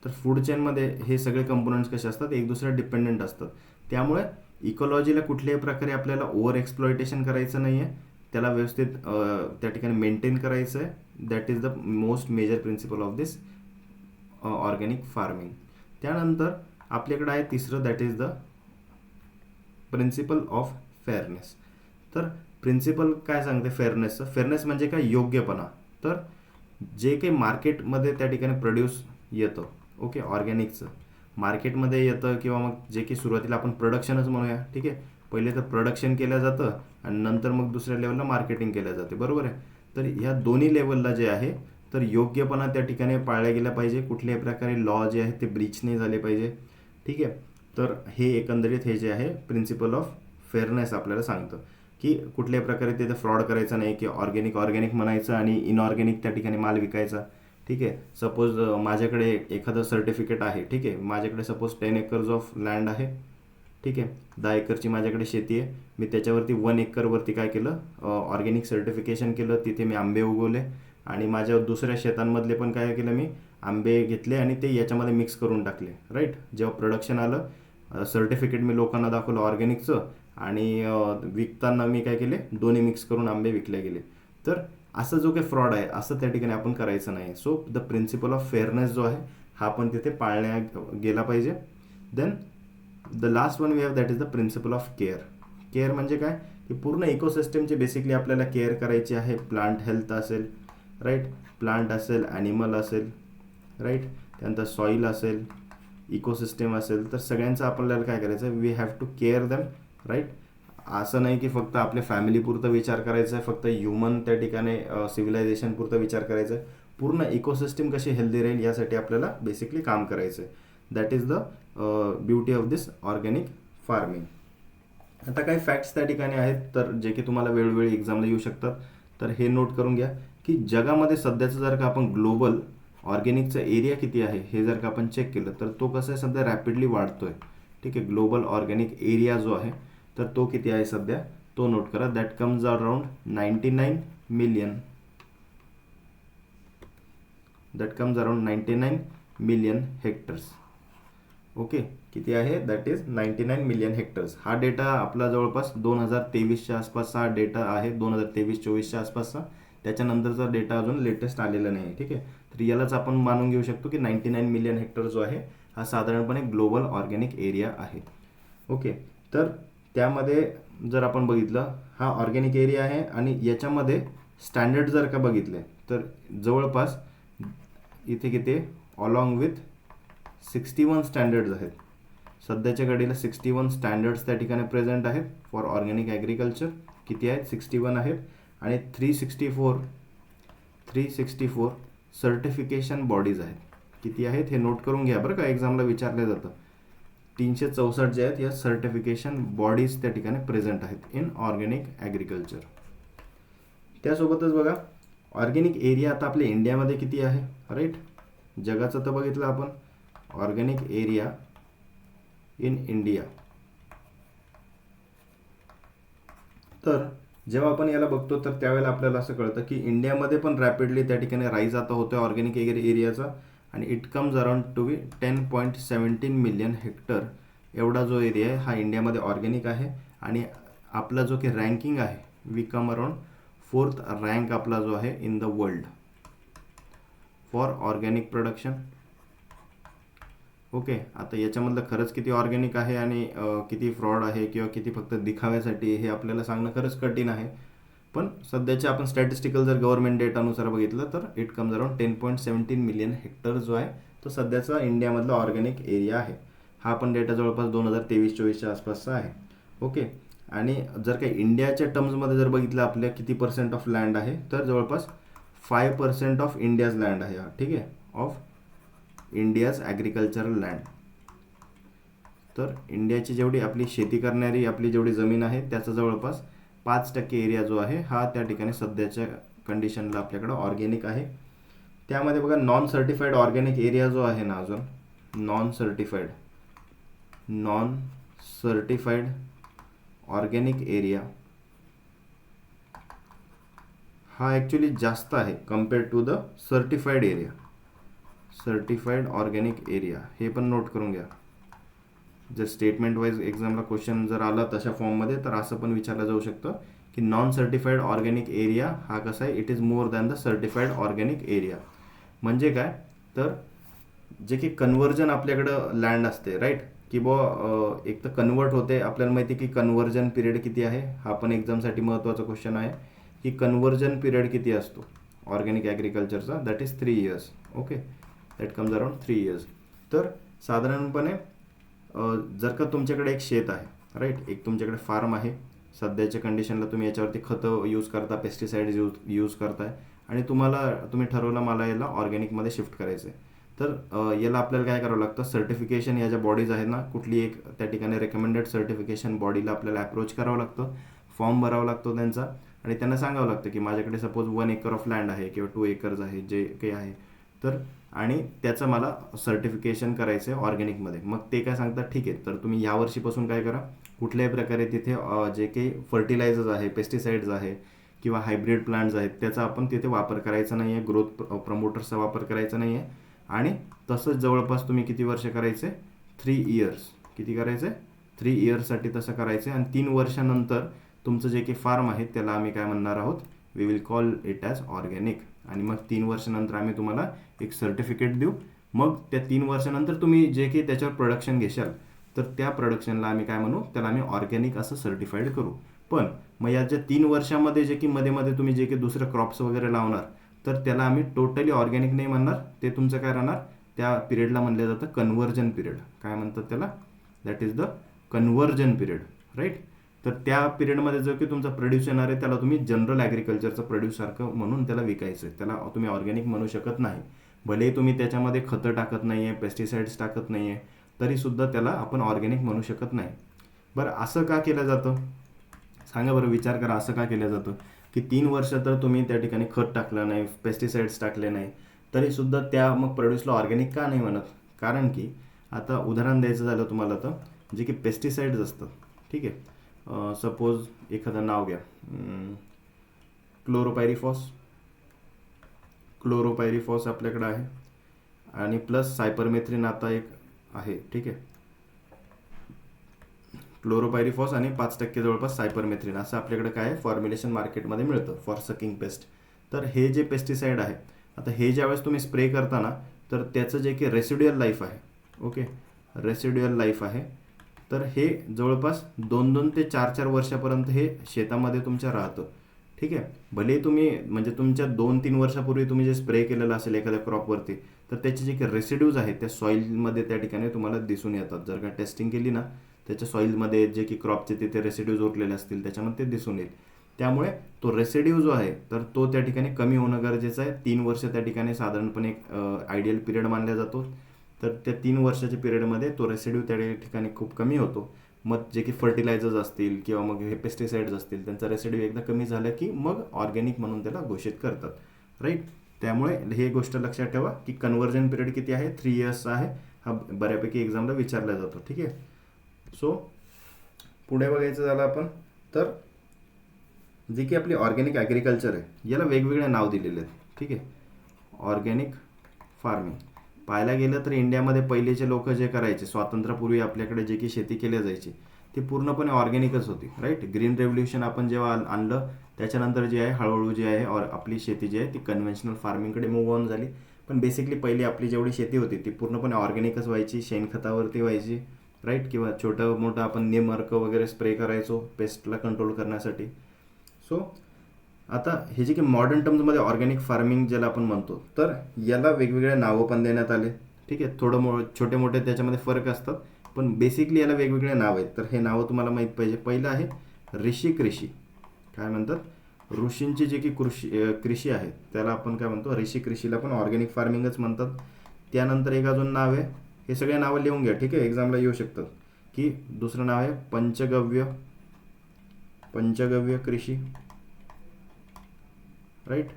तर फूड चेनमध्ये हे सगळे कंपोनंट्स कसे असतात, एक दुसऱ्या डिपेंडंट असतात. त्यामुळे इकॉलॉजीला कुठल्याही प्रकारे आपल्याला ओव्हर एक्सप्लॉयटेशन करायचं नाही आहे, त्याला व्यवस्थित त्या ठिकाणी मेंटेन करायचं आहे. That is the most major principle of this organic farming. त्यानंतर आपल्याकडे आहे तिसरं, that is the principle of fairness. तर प्रिन्सिपल काय सांगते फेअरनेसचं? फेअरनेस म्हणजे काय, योग्यपणा. तर जे काही मार्केटमध्ये त्या ठिकाणी प्रोड्यूस येतं, ओके, ऑर्गॅनिकचं मार्केटमध्ये येतं, किंवा मग जे की सुरुवातीला आपण प्रोडक्शनच म्हणूया, ठीक आहे, पहिले तर प्रोडक्शन केलं जातं आणि नंतर मग दुसऱ्या लेवलला मार्केटिंग केलं जाते. बरोबर आहे. तर ह्या दोन्ही लेवलला जे आहे तर योग्यपणा त्या ठिकाणी पाळल्या गेला पाहिजे, कुठल्याही प्रकारे लॉ जे आहे ते ब्रीच नाही झाले पाहिजे. ठीक आहे. तर हे एकंदरीत हे जे आहे प्रिन्सिपल ऑफ फेअरनेस आपल्याला सांगतं की कुठल्याही प्रकारे तिथे फ्रॉड करायचा नाही, की ऑर्गॅनिक म्हणायचं आणि इनऑर्गॅनिक त्या ठिकाणी माल विकायचा. ठीक आहे. सपोज माझ्याकडे एखादं सर्टिफिकेट आहे, ठीक आहे, माझ्याकडे सपोज 10 एकर्स ऑफ लँड आहे, ठीक आहे, 10 एकरची माझ्याकडे शेती आहे. मी त्याच्यावरती 1 एकरवरती काय केलं, ऑर्गॅनिक सर्टिफिकेशन केलं, तिथे मी आंबे उगवले आणि माझ्या दुसऱ्या शेतांमधले पण काय केलं, मी आंबे घेतले आणि ते याच्यामध्ये मिक्स करून टाकले. राईट. जेव्हा प्रोडक्शन आलं, सर्टिफिकेट मी लोकांना दाखवलं ऑर्गॅनिकचं आणि विकताना मी काय केले, दोन्ही मिक्स करून आंबे विकले गेले. तर असं जो काही फ्रॉड आहे असं त्या ठिकाणी आपण करायचं नाही. So the principle of fairness जो आहे हा पण तिथे पाळण्या गेला पाहिजे. Then the last one we have, that is the principle of care. Care म्हणजे काय, की पूर्ण इकोसिस्टमची बेसिकली आपल्याला केअर करायची आहे. प्लांट हेल्थ असेल, राईट, प्लांट असेल, ॲनिमल असेल, राईट, त्यानंतर सॉईल असेल, इकोसिस्टम असेल, तर सगळ्यांचं आपल्याला काय करायचं आहे, we have to care them. Right. असं नाही की फक्त आपल्या फॅमिलीपुरतं विचार करायचा आहे, फक्त ह्युमन त्या ठिकाणी सिव्हिलायझेशनपुरतं विचार करायचा आहे. पूर्ण इकोसिस्टम कशी हेल्दी राहील यासाठी आपल्याला बेसिकली काम करायचं आहे. That is the beauty of this organic farming. आता काही फॅक्ट्स त्या ठिकाणी आहेत तर जे की तुम्हाला वेळोवेळी एक्झामला येऊ शकतात. तर हे नोट करून घ्या की जगामध्ये सध्याचं जर का आपण ग्लोबल ऑर्गॅनिकचा एरिया किती आहे हे जर का आपण चेक केलं तर तो कसं आहे, सध्या रॅपिडली वाढतोय. ठीक आहे. ग्लोबल ऑर्गॅनिक एरिया जो आहे तर तो किती आहे सध्या, तो नोट करा. That comes around 99 million. That comes around 99 million hectares. Okay. किती आहे, दॅट इज 99 मिलियन हेक्टर्स. हा डेटा आपला जवळपास 2023च्या आसपासचा हा डेटा आहे, 2023-24च्या आसपासचा. त्याच्यानंतरचा डेटा अजून लेटेस्ट आलेला नाही. ठीक आहे. तर यालाच आपण मानून घेऊ शकतो की 99 मिलियन हेक्टर जो आहे हा साधारणपणे ग्लोबल ऑर्गॅनिक एरिया आहे. ओके. तर त्यामध्ये जर आपण बघितलं हा ऑर्गॅनिक एरिया आहे आणि याच्यामध्ये स्टँडर्ड जर का बघितले तर जवळपास इथे किती, अलॉंग विथ 61 स्टँडर्ड्स आहेत. सध्याच्या घडीला 61 स्टँडर्ड्स त्या ठिकाणी प्रेझेंट आहेत फॉर ऑर्गॅनिक ॲग्रिकल्चर. किती आहेत, 61 आहेत. आणि 364 सर्टिफिकेशन बॉडीज आहेत. किती आहेत हे नोट करून घ्या बरं का, एक्झामला विचारलं जातं. 364 जे आहेत या सर्टिफिकेशन बॉडीज त्या ठिकाणी प्रेझेंट आहेत इन ऑर्गॅनिक ॲग्रिकल्चर. त्यासोबतच बघा ऑर्गॅनिक एरिया आता आपल्या इंडियामध्ये किती आहे, राईट. जगाचं तर बघितलं आपण, ऑर्गॅनिक एरिया इन इंडिया. तर जेव्हा आपण याला बघतो तर त्यावेळेला आपल्याला असं कळतं की इंडियामध्ये पण रॅपिडली त्या ठिकाणी राईज आता होतो ऑर्गॅनिक एरियाचा आणि it comes around to be 10.17 million hectare. एवढा जो एरिया आहे हा इंडियामध्ये ऑर्गॅनिक आहे. आणि आपला जो की रँकिंग आहे, we come around 4th rank आपला जो आहे in the world for organic production. Okay. आता याच्यामधलं खरंच किती ऑर्गॅनिक आहे आणि किती फ्रॉड आहे किंवा किती फक्त दिखाव्यासाठी हे आपल्याला सांगणं खरंच कठीण आहे. पण सध्याचे आपण स्टॅटिस्टिकल जर गव्हर्नमेंट डेटानुसार बघितलं तर it comes around 10.17 million hectare जो आहे तो सध्याचा इंडियामधला ऑर्गॅनिक एरिया आहे. हा पण डेटा जवळपास 2023-24च्या आसपासचा आहे. ओके. आणि जर काही इंडियाच्या टर्म्समध्ये जर बघितलं आपल्या किती % ऑफ लँड आहे तर जवळपास 5% ऑफ इंडियाज लँड आहे हा. ठीक आहे. Of India's agricultural land. तर इंडियाची जेवढी आपली शेती करणारी आपली जेवढी जमीन आहे त्याचा जवळपास 5% एरिया जो आहे हा त्या ठिकाणी सध्याच्या कंडिशनला आपल्याकडं ऑर्गॅनिक आहे. त्यामध्ये बघा नॉन सर्टिफाईड ऑर्गॅनिक एरिया जो आहे ना, अजून नॉन सर्टिफाईड ऑर्गॅनिक एरिया हा ॲक्च्युली जास्त आहे compared to the certified area. Certified organic area हे पण नोट करून घ्या. जर स्टेटमेंट वाईज एक्झामला क्वेश्चन जर आला तशा फॉर्ममध्ये तर असं पण विचारलं जाऊ शकतं की नॉन सर्टिफाईड ऑर्गॅनिक एरिया हा कसा आहे, it is more than the certified organic area. म्हणजे काय, तर जे की कन्व्हर्जन आपल्याकडं लँड असते राईट, की बुवा एक तर कन्वर्ट होते. आपल्याला माहिती आहे की कन्व्हर्जन पिरियड किती आहे, हा पण एक्झामसाठी महत्त्वाचा क्वेश्चन आहे की कन्व्हर्जन पिरियड किती असतो ऑर्गॅनिक ॲग्रिकल्चरचा, that is 3 years. Okay, that comes around 3 years. तर साधारणपणे जर का तुमच्याकडे एक शेत आहे राईट, एक तुमच्याकडे फार्म आहे, सध्याच्या कंडिशनला तुम्ही याच्यावरती खतं यूज करता, पेस्टिसाइड्स यूज करताय आणि तुम्ही ठरवलं मला याला ऑर्गॅनिकमध्ये शिफ्ट करायचं आहे. तर याला आपल्याला काय करावं लागतं, सर्टिफिकेशन या ज्या बॉडीज आहेत ना, कुठली एक त्या ठिकाणी रेकमेंडेड सर्टिफिकेशन बॉडीला आपल्याला अप्रोच करावं लागतं, फॉर्म भरावा लागतो त्यांचा आणि त्यांना सांगावं लागतं की माझ्याकडे सपोज 1 acre ऑफ लँड आहे किंवा 2 acres आहे, जे काही आहे तर, आणि त्याचं मला सर्टिफिकेशन करायचं आहे ऑर्गॅनिकमध्ये. मग ते काय सांगतात, ठीक आहे तर तुम्ही या वर्षीपासून काय करा, कुठल्याही प्रकारे तिथे जे काही फर्टिलायझर्स आहे, पेस्टिसाइड्स आहे किंवा हायब्रिड प्लांट्स आहेत त्याचा आपण तिथे वापर करायचा नाही आहे, ग्रोथ प्रमोटर्सचा वापर करायचा नाही आहे. आणि तसंच जवळपास तुम्ही किती वर्ष करायचे, 3 years. किती करायचे, 3 yearsसाठी तसं करायचं. आणि 3 वर्षानंतर तुमचं जे काही फार्म आहे त्याला आम्ही काय म्हणणार आहोत, we will call it as organic. आणि मग 3 वर्षानंतर आम्ही तुम्हाला एक सर्टिफिकेट देऊ. मग त्या 3 वर्षानंतर तुम्ही जे काही त्याच्यावर प्रोडक्शन घेशाल तर त्या प्रोडक्शनला आम्ही काय म्हणू, त्याला आम्ही ऑर्गॅनिक असं सर्टिफाईड करू. पण मग या ज्या 3 वर्षामध्ये जे की मध्ये तुम्ही जे काही दुसरं क्रॉप्स वगैरे लावणार तर त्याला आम्ही टोटली ऑर्गॅनिक नाही म्हणणार, ते तुमचं काय राहणार, त्या पिरियडला म्हणलं जातं कन्व्हर्जन पिरियड. काय म्हणतात त्याला, that is the conversion period right. तर त्या पिरियडमध्ये जो की तुमचा प्रोड्यूस येणार आहे त्याला तुम्ही जनरल ॲग्रिकल्चरचं प्रोड्यूससारखं म्हणून त्याला विकायचं आहे, त्याला तुम्ही ऑर्गॅनिक म्हणू शकत नाही. भले तुम्ही त्याच्यामध्ये खतं टाकत नाही आहे, पेस्टिसाइड्स टाकत नाही आहे, तरीसुद्धा त्याला आपण ऑर्गॅनिक म्हणू शकत नाही. बरं असं का केलं जातं सांगा बरं, विचार करा असं का केलं जातं की 3 वर्ष तर तुम्ही त्या ठिकाणी खत टाकलं नाही, पेस्टिसाइड्स टाकले नाही, तरीसुद्धा त्या मग प्रोड्यूसला ऑर्गॅनिक का नाही म्हणत. कारण की आता उदाहरण द्यायचं झालं तुम्हाला तर जे की पेस्टिसाइड्स असतात, ठीक आहे, सपोज एखादं नाव घ्या, क्लोरोपायरिफॉस आपल्याकडे आहे आणि प्लस सायपरमेथ्रिन आता एक आहे, ठीक आहे. क्लोरोपायरिफॉस आणि 5% जवळपास सायपरमेथ्रिन असं आपल्याकडे काय फॉर्म्युलेशन मार्केटमध्ये मिळतं फॉर सकिंग पेस्ट. तर हे जे पेस्टिसाइड आहे, आता हे ज्यावेळेस तुम्ही स्प्रे करताना तर त्याचं जे की रेसिड्युअल लाईफ आहे, ओके, रेसिड्युअल लाईफ आहे, तर हे जवळपास 2 ते 4 वर्षापर्यंत हे शेतामध्ये तुमच्या राहतं, ठीक आहे. भले तुम्ही म्हणजे तुमच्या 2-3 वर्षापूर्वी तुम्ही जे स्प्रे केलेलं असेल एखाद्या क्रॉपवरती तर त्याचे जे काही रेसिड्यूज आहेत त्या सॉईलमध्ये त्या ठिकाणी तुम्हाला दिसून येतात. जर का टेस्टिंग केली ना त्याच्या सॉईलमध्ये जे की क्रॉपचे तिथे रेसिड्यूज उरलेले असतील त्याच्यामध्ये ते दिसून येईल. त्यामुळे तो रेसिड्यू जो आहे तर तो त्या ठिकाणी कमी होणं गरजेचं आहे. 3 वर्ष त्या ठिकाणी साधारणपणे एक आयडियल पिरियड मानला जातो. तर त्या 3 वर्षाच्या पिरियडमध्ये तो रेसिड्यू त्या ठिकाणी खूप कमी होतो. मग जे की फर्टिलायझर्स असतील किंवा मग हे पेस्टिसाइड्स असतील त्यांचा रेसिड्यू एकदा कमी झाला की मग ऑर्गॅनिक म्हणून त्याला घोषित करतात राईट. त्यामुळे हे गोष्ट लक्षात ठेवा की कन्व्हर्जन पिरियड किती आहे, 3 years आहे. हा बऱ्यापैकी एक्झामला विचारला जातो, ठीक आहे. सो पुढे बघायचं झालं आपण तर जे की आपली ऑर्गॅनिक ॲग्रिकल्चर आहे याला वेगवेगळे नाव दिलेले आहेत, ठीक आहे. ऑर्गॅनिक फार्मिंग पाहायला गेलं तर इंडियामध्ये पहिलेचे लोक जे करायचे स्वातंत्र्यापूर्वी आपल्याकडे जे की शेती केली जायची ती पूर्णपणे ऑर्गॅनिकच होती राईट. ग्रीन रेव्होल्युशन आपण जेव्हा आणलं त्याच्यानंतर जे आहे हळूहळू जे आहे आपली शेती जी आहे ती कन्व्हेन्शनल फार्मिंगकडे मूव्ह ऑन झाली. पण बेसिकली पहिली आपली जेवढी शेती होती ती पूर्णपणे ऑर्गॅनिकच व्हायची, शेणखतावरती व्हायची राईट, किंवा छोटं मोठं आपण निमअर्क वगैरे स्प्रे करायचो पेस्टला कंट्रोल करण्यासाठी. सो आता हे जे की मॉडर्न टर्म्समध्ये ऑर्गॅनिक फार्मिंग ज्याला आपण म्हणतो तर याला वेगवेगळे नावं पण देण्यात आले, ठीक आहे. छोटे मोठे त्याच्यामध्ये फरक असतात पण बेसिकली याला वेगवेगळे नाव आहेत. तर हे नावं तुम्हाला माहीत पाहिजे. पहिलं आहे ऋषी कृषी. काय म्हणतात, ऋषींची जे की कृषी आहे त्याला आपण काय म्हणतो ऋषी कृषीला पण ऑर्गॅनिक फार्मिंगच म्हणतात. त्यानंतर एक अजून नाव आहे, हे सगळे नावं लिहून घ्या, ठीक आहे, एक्झामला येऊ शकतात. की दुसरं नाव आहे पंचगव्य कृषी राईट.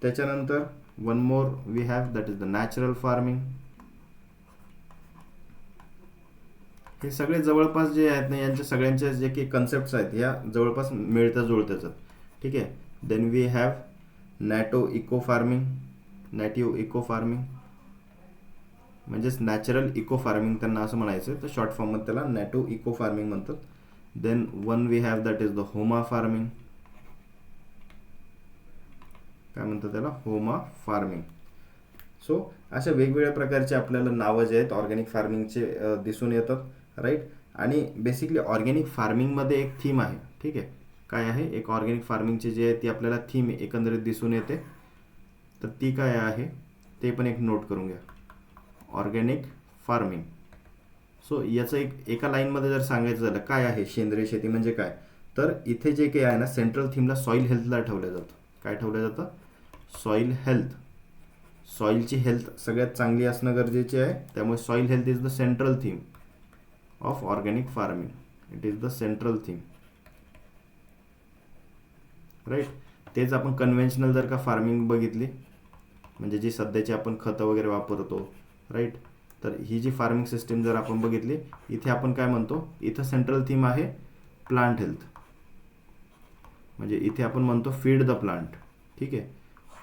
त्याच्यानंतर one more we have that is the natural farming. हे सगळे जवळपास जे आहेत ना, यांच्या सगळ्यांच्या जे काही कन्सेप्ट्स आहेत या जवळपास मिळत्या जुळत्याच. ठीक आहे. Then we have native eco farming. Native eco farming म्हणजेच नॅचरल इको फार्मिंग त्यांना असं म्हणायचं, तर शॉर्ट फॉर्ममध्ये त्याला नॅटिव्ह इको फार्मिंग म्हणतात. Then one we have that is the homa farming. काय म्हणतात त्याला? होमा फार्मिंग. सो अशा वेगवेगळ्या प्रकारचे आपल्याला नावं जे आहेत ऑर्गॅनिक फार्मिंगचे दिसून येतात, राईट. आणि बेसिकली ऑर्गॅनिक फार्मिंगमध्ये एक थीम आहे. ठीक आहे. काय आहे? एक ऑर्गॅनिक फार्मिंगचे जे आहे ती आपल्याला थीम एकंदरीत दिसून येते. तर ती काय आहे ते पण एक नोट करून घ्या. Organic farming. सो याचं एका लाईनमध्ये जर सांगायचं झालं काय आहे सेंद्रिय शेती म्हणजे काय, तर इथे जे काही आहे ना, सेंट्रल थीमला सॉईल हेल्थला ठेवलं जातं. काय ठेवलं जातं? Soil health. सॉईलची हेल्थ सगळ्यात चांगली असणं गरजेचे आहे. त्यामुळे soil health is the central theme of organic farming. It is the central theme, right. तेच आपण कन्व्हेन्शनल जर का फार्मिंग बघितली, म्हणजे जी सध्याची आपण खतं वगैरे वापरतो, राईट, तर ही जी फार्मिंग सिस्टीम जर आपण बघितली, इथे आपण काय म्हणतो? इथं सेंट्रल थीम आहे प्लांट हेल्थ. म्हणजे इथे आपण म्हणतो फीड द प्लांट. ठीक आहे.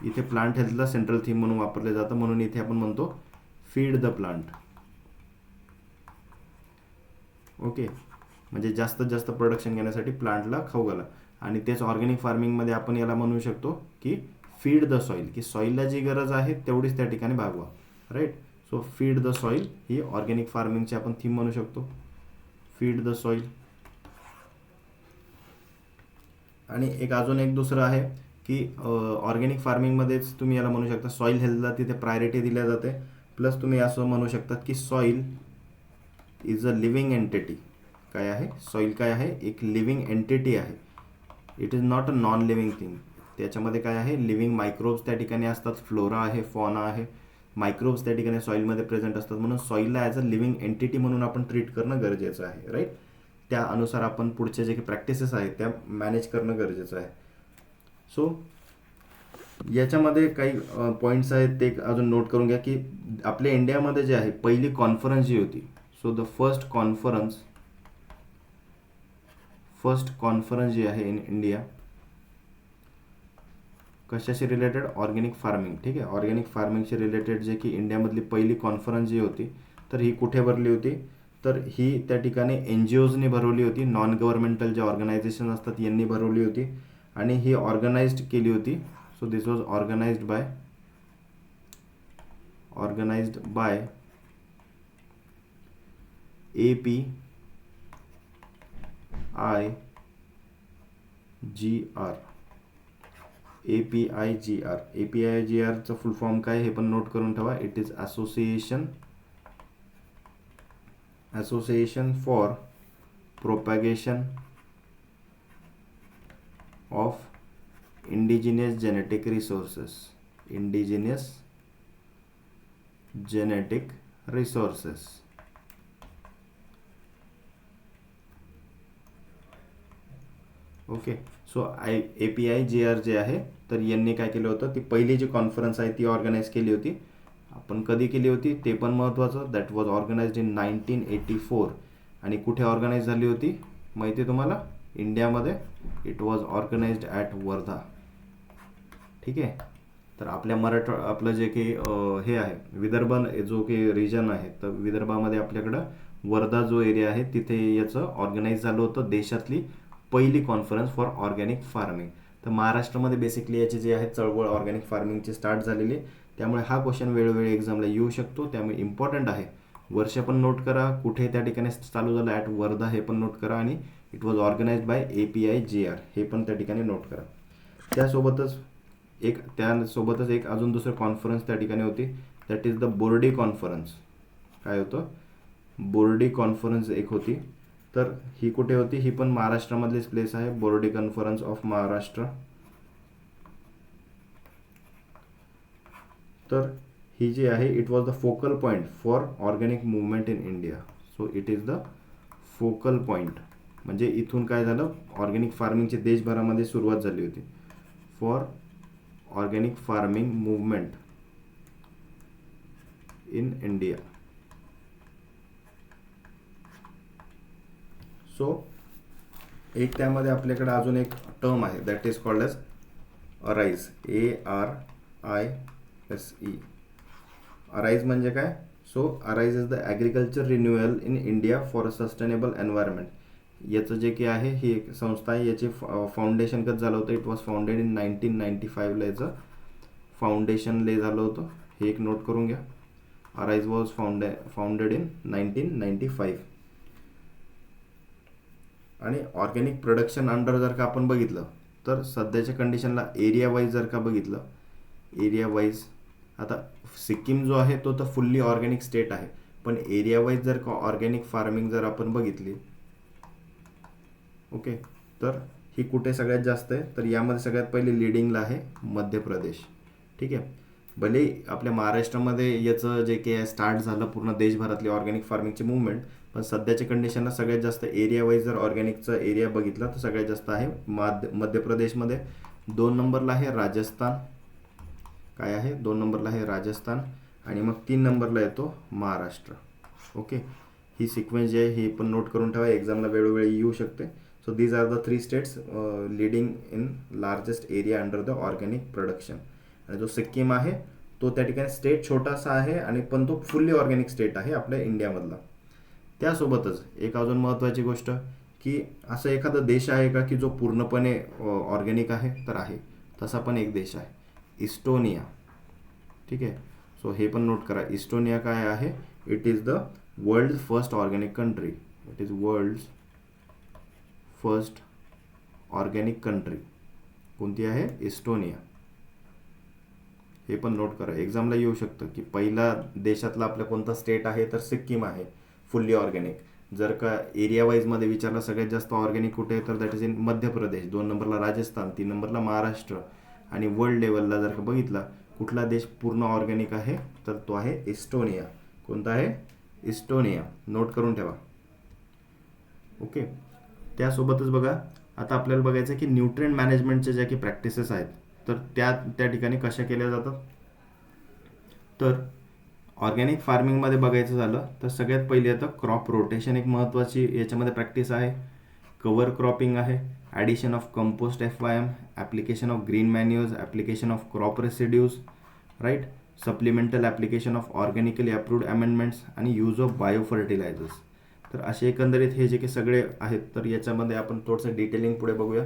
इथे प्लांट हेल्थला सेंट्रल थीम म्हणून वापरले जातं, म्हणून इथे आपण म्हणतो फीड द प्लांट. ओके. म्हणजे जास्तीत जास्त प्रोडक्शन घेण्यासाठी प्लांटला खाऊ घाला. आणि तेच ऑर्गॅनिक फार्मिंगमध्ये आपण याला म्हणू शकतो की फीड द सॉईल, की सॉईलला जी गरज आहे तेवढीच त्या ठिकाणी भागवा, right. So feed the soil ही ऑर्गॅनिक फार्मिंगची आपण थीम म्हणू शकतो. Feed the soil. आणि अजून एक दुसरं आहे की ऑर्गॅनिक फार्मिंगमध्येच तुम्ही याला म्हणू शकता सॉईल हेल्थला तिथे प्रायोरिटी दिल्या जाते. प्लस तुम्ही असं म्हणू शकतात की soil is a living entity. काय आहे? सॉईल काय आहे? एक लिव्हिंग एंटिटी आहे. It is not a non living thing. त्याच्यामध्ये काय आहे? लिव्हिंग मायक्रोब्स त्या ठिकाणी असतात. फ्लोरा आहे, फॉना आहे, मायक्रोब्स त्या ठिकाणी सॉईलमध्ये प्रेझेंट असतात. म्हणून सॉईलला ॲज अ लिव्हिंग एंटिटी म्हणून आपण ट्रीट करणं गरजेचं आहे, राईट. त्या अनुसार आपण पुढचे जे काही प्रॅक्टिसेस आहेत त्या मॅनेज करणं गरजेचं आहे. सो याच्यामध्ये काही पॉईंट्स आहेत ते अजून नोट करून घ्या की आपल्या इंडियामध्ये जे आहे पहिली कॉन्फरन्स जी होती, सो द फर्स्ट कॉन्फरन्स जी आहे इन इंडिया कशाशी रिलेटेड? Organic farming. ठीक आहे. ऑर्गॅनिक फार्मिंगशी रिलेटेड जे की इंडियामधली पहिली कॉन्फरन्स जी होती, तर ही कुठे भरली होती? तर ही त्या ठिकाणी NGOजनी भरवली होती. नॉन गव्हर्नमेंटल जे ऑर्गनायझेशन असतात यांनी भरवली होती आणि ही ऑर्गनाइज्ड केली होती. So this was organized by APIGR. APIGRचं फुल फॉर्म काय हे पण नोट करून ठेवा. It is association for propagation of indigenous genetic resources. Okay. So APIGR जे आहे तर यांनी काय केलं होतं, ती पहिली जी कॉन्फरन्स आहे ती ऑर्गनाईज केली होती. आपण कधी केली होती ते पण महत्त्वाचं. That was organized in 1984. आणि कुठे ऑर्गनाईज झाली होती माहिती आहे तुम्हाला? इंडियामध्ये. It was organized at Wardha. ठीक आहे. तर आपल्या आपलं जे काही हे आहे विदर्भ जो काही रिजन आहे, तर विदर्भामध्ये आपल्याकडं वर्धा जो एरिया आहे तिथे याचं ऑर्गनाईज झालं होतं देशातली पहिली कॉन्फरन्स फॉर ऑर्गॅनिक फार्मिंग. तर महाराष्ट्रामध्ये बेसिकली याची जी आहे चळवळ ऑर्गॅनिक फार्मिंगची स्टार्ट झालेली. त्यामुळे हा क्वेश्चन वेळोवेळी एक्झामला येऊ शकतो. त्यामुळे इम्पॉर्टंट आहे. वर्ष पण नोट करा, कुठे त्या ठिकाणी चालू झालं, ॲट वर्धा हे पण नोट करा. आणि it was organized by APIGR हे पण त्या ठिकाणी नोट करा. त्यासोबतच एक अजून दुसरं कॉन्फरन्स त्या ठिकाणी होती. That is the Bordi conference. काय होतं? बोर्डी कॉन्फरन्स एक होती. तर ही कुठे होती? ही पण महाराष्ट्रामधलीच प्लेस आहे. Bordi conference of Maharashtra. तर ही जी आहे it was the focal point for organic movement in India. So it is the focal point. म्हणजे इथून काय झालं, ऑर्गॅनिक फार्मिंगची देशभरामध्ये सुरुवात झाली होती. For organic farming movement in India. So एक त्यामध्ये आपल्याकडे अजून एक टर्म आहे that is called as arise, ARISE. Arise म्हणजे काय? So arise is the agriculture renewal in India for a sustainable environment. याचं जे की आहे ही एक संस्था आहे. याचे फाउंडेशन कधी झालं होतं? इट वॉज फाउंडेड इन 1995ला याचं फाउंडेशन ले झालं होतं. हे एक नोट करून घ्या. Arise was founded in 1995. आणि ऑर्गॅनिक प्रोडक्शन अंडर जर का आपण बघितलं तर सध्याच्या कंडिशनला एरिया वाईज जर का बघितलं, एरिया वाईज आता सिक्कीम जो आहे तो तर फुल्ली ऑर्गॅनिक स्टेट आहे, पण एरिया वाईज जर का ऑर्गॅनिक फार्मिंग जर आपण बघितली, ओके, तर ही कुठे सगळ्यात जास्त आहे? तर यामध्ये सगळ्यात पहिले लिडिंगला आहे मध्य प्रदेश. ठीक आहे. भले आपल्या महाराष्ट्रामध्ये याचं जे काही स्टार्ट झालं पूर्ण देशभरातली ऑर्गॅनिक फार्मिंगची मूवमेंट, पण सध्याच्या कंडिशनला सगळ्यात जास्त एरिया वाईज जर ऑर्गॅनिकचा एरिया बघितला तर सगळ्यात जास्त आहे मध्य प्रदेशमध्ये. 2 नंबरला आहे राजस्थान. काय आहे? 2 नंबरला आहे राजस्थान. आणि मग 3 नंबरला येतो महाराष्ट्र. ओके, ही सिक्वेन्स जी आहे ही पण नोट करून ठेवा, एक्झामला वेळोवेळी येऊ शकते. So these are the 3 states leading in largest area under the organic production. आणि जो सिक्कीम आहे तो त्या ठिकाणी स्टेट छोटासा आहे आणि पण तो फुल्ली ऑर्गॅनिक स्टेट आहे आपल्या इंडियामधला. त्यासोबतच एक अजून महत्त्वाची गोष्ट की असं एखादा देश आहे का की जो पूर्णपणे ऑर्गॅनिक आहे? तर आहे. तसा पण एक देश आहे, इस्टोनिया. ठीक आहे. सो हे पण नोट करा. इस्टोनिया काय आहे? It is the world first organic country. It is world first organic country. कोणती आहे? इस्टोनिया. हे पण नोट करा, एक्झामला येऊ शकतं की पहिला देशातला आपला कोणता स्टेट आहे? तर सिक्कीम आहे फुल्ली ऑर्गॅनिक. जर का एरिया वाईजमध्ये विचारलं सगळ्यात जास्त ऑर्गॅनिक कुठे आहे तर that is in Madhya Pradesh. 2 नंबरला राजस्थान, 3 नंबरला महाराष्ट्र. आणि वर्ल्ड लेवलला जर का बघितला कुठला देश पूर्ण ऑर्गॅनिक आहे तर तो आहे इस्टोनिया. कोणता आहे? इस्टोनिया. नोट करून ठेवा. ओके. त्यासोबतच बघा आता आपल्याला बघायचं आहे की न्यूट्रिएंट मॅनेजमेंटच्या ज्या की प्रॅक्टिसेस आहेत तर त्या ठिकाणी कशा केल्या जातात? तर ऑर्गॅनिक फार्मिंगमध्ये बघायचं झालं तर सगळ्यात पहिले आता क्रॉप रोटेशन एक महत्त्वाची याच्यामध्ये प्रॅक्टिस आहे. कव्हर क्रॉपिंग आहे, addition of compost FYM, application of green manures, application of crop residues, right, supplemental application of organically approved amendments आणि यूज ऑफ बायो फर्टिलायझर्स. तर असे एकंदरीत हे जे काही सगळे आहेत तर याच्यामध्ये आपण थोडंसं डिटेलिंग पुढे बघूया.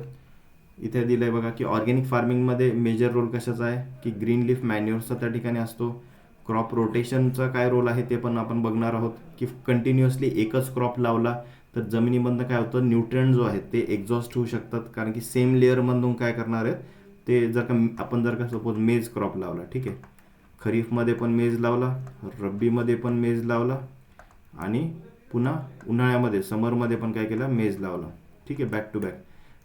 इथे दिलं आहे बघा की ऑर्गॅनिक फार्मिंगमध्ये मेजर रोल कशाचा आहे की ग्रीन लीफ मॅन्युअर्सचा त्या ठिकाणी असतो. क्रॉप रोटेशनचा काय रोल आहे ते पण आपण बघणार आहोत की कंटिन्युअसली एकच क्रॉप लावला तर जमिनीमधनं काय होतं, न्यूट्रिएंट जो आहे ते एक्झॉस्ट होऊ शकतात. कारण की सेम लेअरमधून काय करणार आहेत ते जर का आपण जर का सपोज मेज क्रॉप लावला, ठीक आहे, खरीफमध्ये पण मेज लावला, रब्बीमध्ये पण मेज लावला आणि पुन्हा उन्हाळ्यामध्ये समरमध्ये पण काय केलं, मेज लावला. ठीक आहे, बॅक टू बॅक.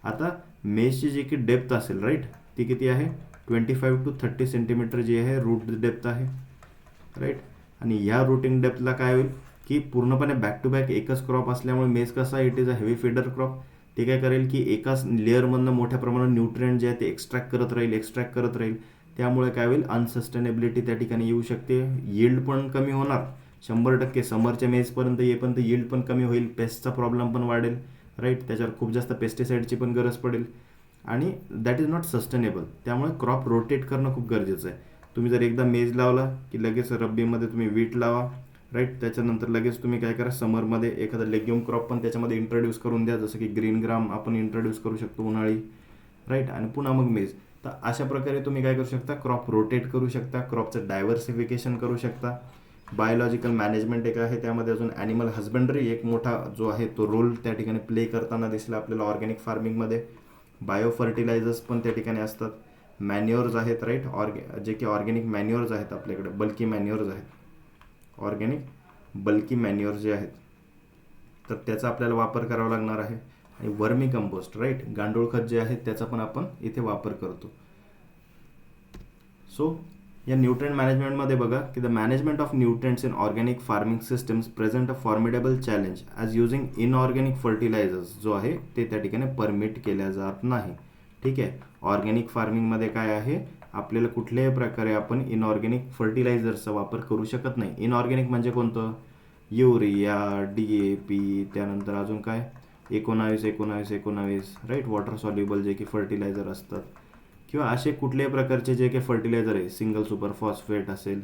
आता मेजची जी की डेप्थ असेल, राईट, ती किती आहे? 25 to 30 सेंटीमीटर जी आहे रूट डेप्थ आहे, राईट. आणि ह्या रूटिंग डेप्थला काय होईल की पूर्णपणे बॅक टू बॅक एकच क्रॉप असल्यामुळे मेज कसा it is a heavy feeder crop. ते काय करेल की एकाच लेअरमधनं मोठ्या प्रमाणात न्यूट्रिएंट जे आहे ते एक्स्ट्रॅक्ट करत राहील. त्यामुळे काय होईल, अनसस्टेनेबिलिटी त्या ठिकाणी येऊ शकते. यील्ड पण कमी होणार 100%. समरच्या मेजपर्यंत येईपर्यंत यील्ड पण कमी होईल, पेस्टचा प्रॉब्लेम पण वाढेल, राईट. त्याच्यावर खूप जास्त पेस्टिसाईडची पण गरज पडेल आणि दॅट इज नॉट सस्टेनेबल. त्यामुळे क्रॉप रोटेट करणं खूप गरजेचं आहे. तुम्ही जर एकदा मेज लावला की लगेच रब्बीमध्ये तुम्ही वीट लावा, राईट. त्याच्यानंतर लगेच तुम्ही काय करा, समरमध्ये एखादा लेग्युम क्रॉप पण त्याच्यामध्ये इंट्रोड्यूस करून द्या, जसं की ग्रीन ग्राम आपण इंट्रोड्यूस करू शकतो उन्हाळी, राईट. आणि पुन्हा मग मेज. तर अशा प्रकारे तुम्ही काय करू शकता, क्रॉप रोटेट करू शकता, क्रॉपचं डायव्हर्सिफिकेशन करू शकता. बायोलॉजिकल मॅनेजमेंट एक आहे, त्यामध्ये अजून ॲनिमल हजबंड्री एक मोठा जो आहे तो रोल त्या ठिकाणी प्ले करताना दिसला आपल्याला ऑर्गॅनिक फार्मिंगमध्ये. बायो फर्टिलायझर्स पण त्या ठिकाणी असतात. मॅन्युअर्स आहेत, राईट, जे की ऑर्गॅनिक मॅन्युअर्स आहेत आपल्याकडे, बल्की मॅन्युअर्स आहेत, ऑर्गॅनिक बल्की मॅन्युअर्स जे आहेत तर त्याचा आपल्याला वापर करावा लागणार आहे. आणि वर्मी कंपोस्ट, राईट, गांडूळ खत जे आहे त्याचा पण आपण इथे वापर करतो. सो या न्यूट्रिएंट मॅनेजमेंटमध्ये बघा की the management of nutrients in organic farming systems present a formidable challenge as using inorganic fertilizers जो आहे ते त्या ठिकाणी परमिट केल्या जात नाही. ठीक आहे. ऑर्गॅनिक फार्मिंगमध्ये काय आहे आपल्याला कुठल्याही प्रकारे आपण इनऑर्गॅनिक फर्टिलायझर्सचा वापर करू शकत नाही. इनऑर्गॅनिक म्हणजे कोणतं? युरिया, DAP, त्यानंतर अजून काय 19-19-19 राईट, वॉटर सॉल्युबल जे की फर्टिलायझर असतात, किंवा असे कुठल्याही प्रकारचे जे काही फर्टिलायझर आहे, सिंगल सुपर फॉस्फेट असेल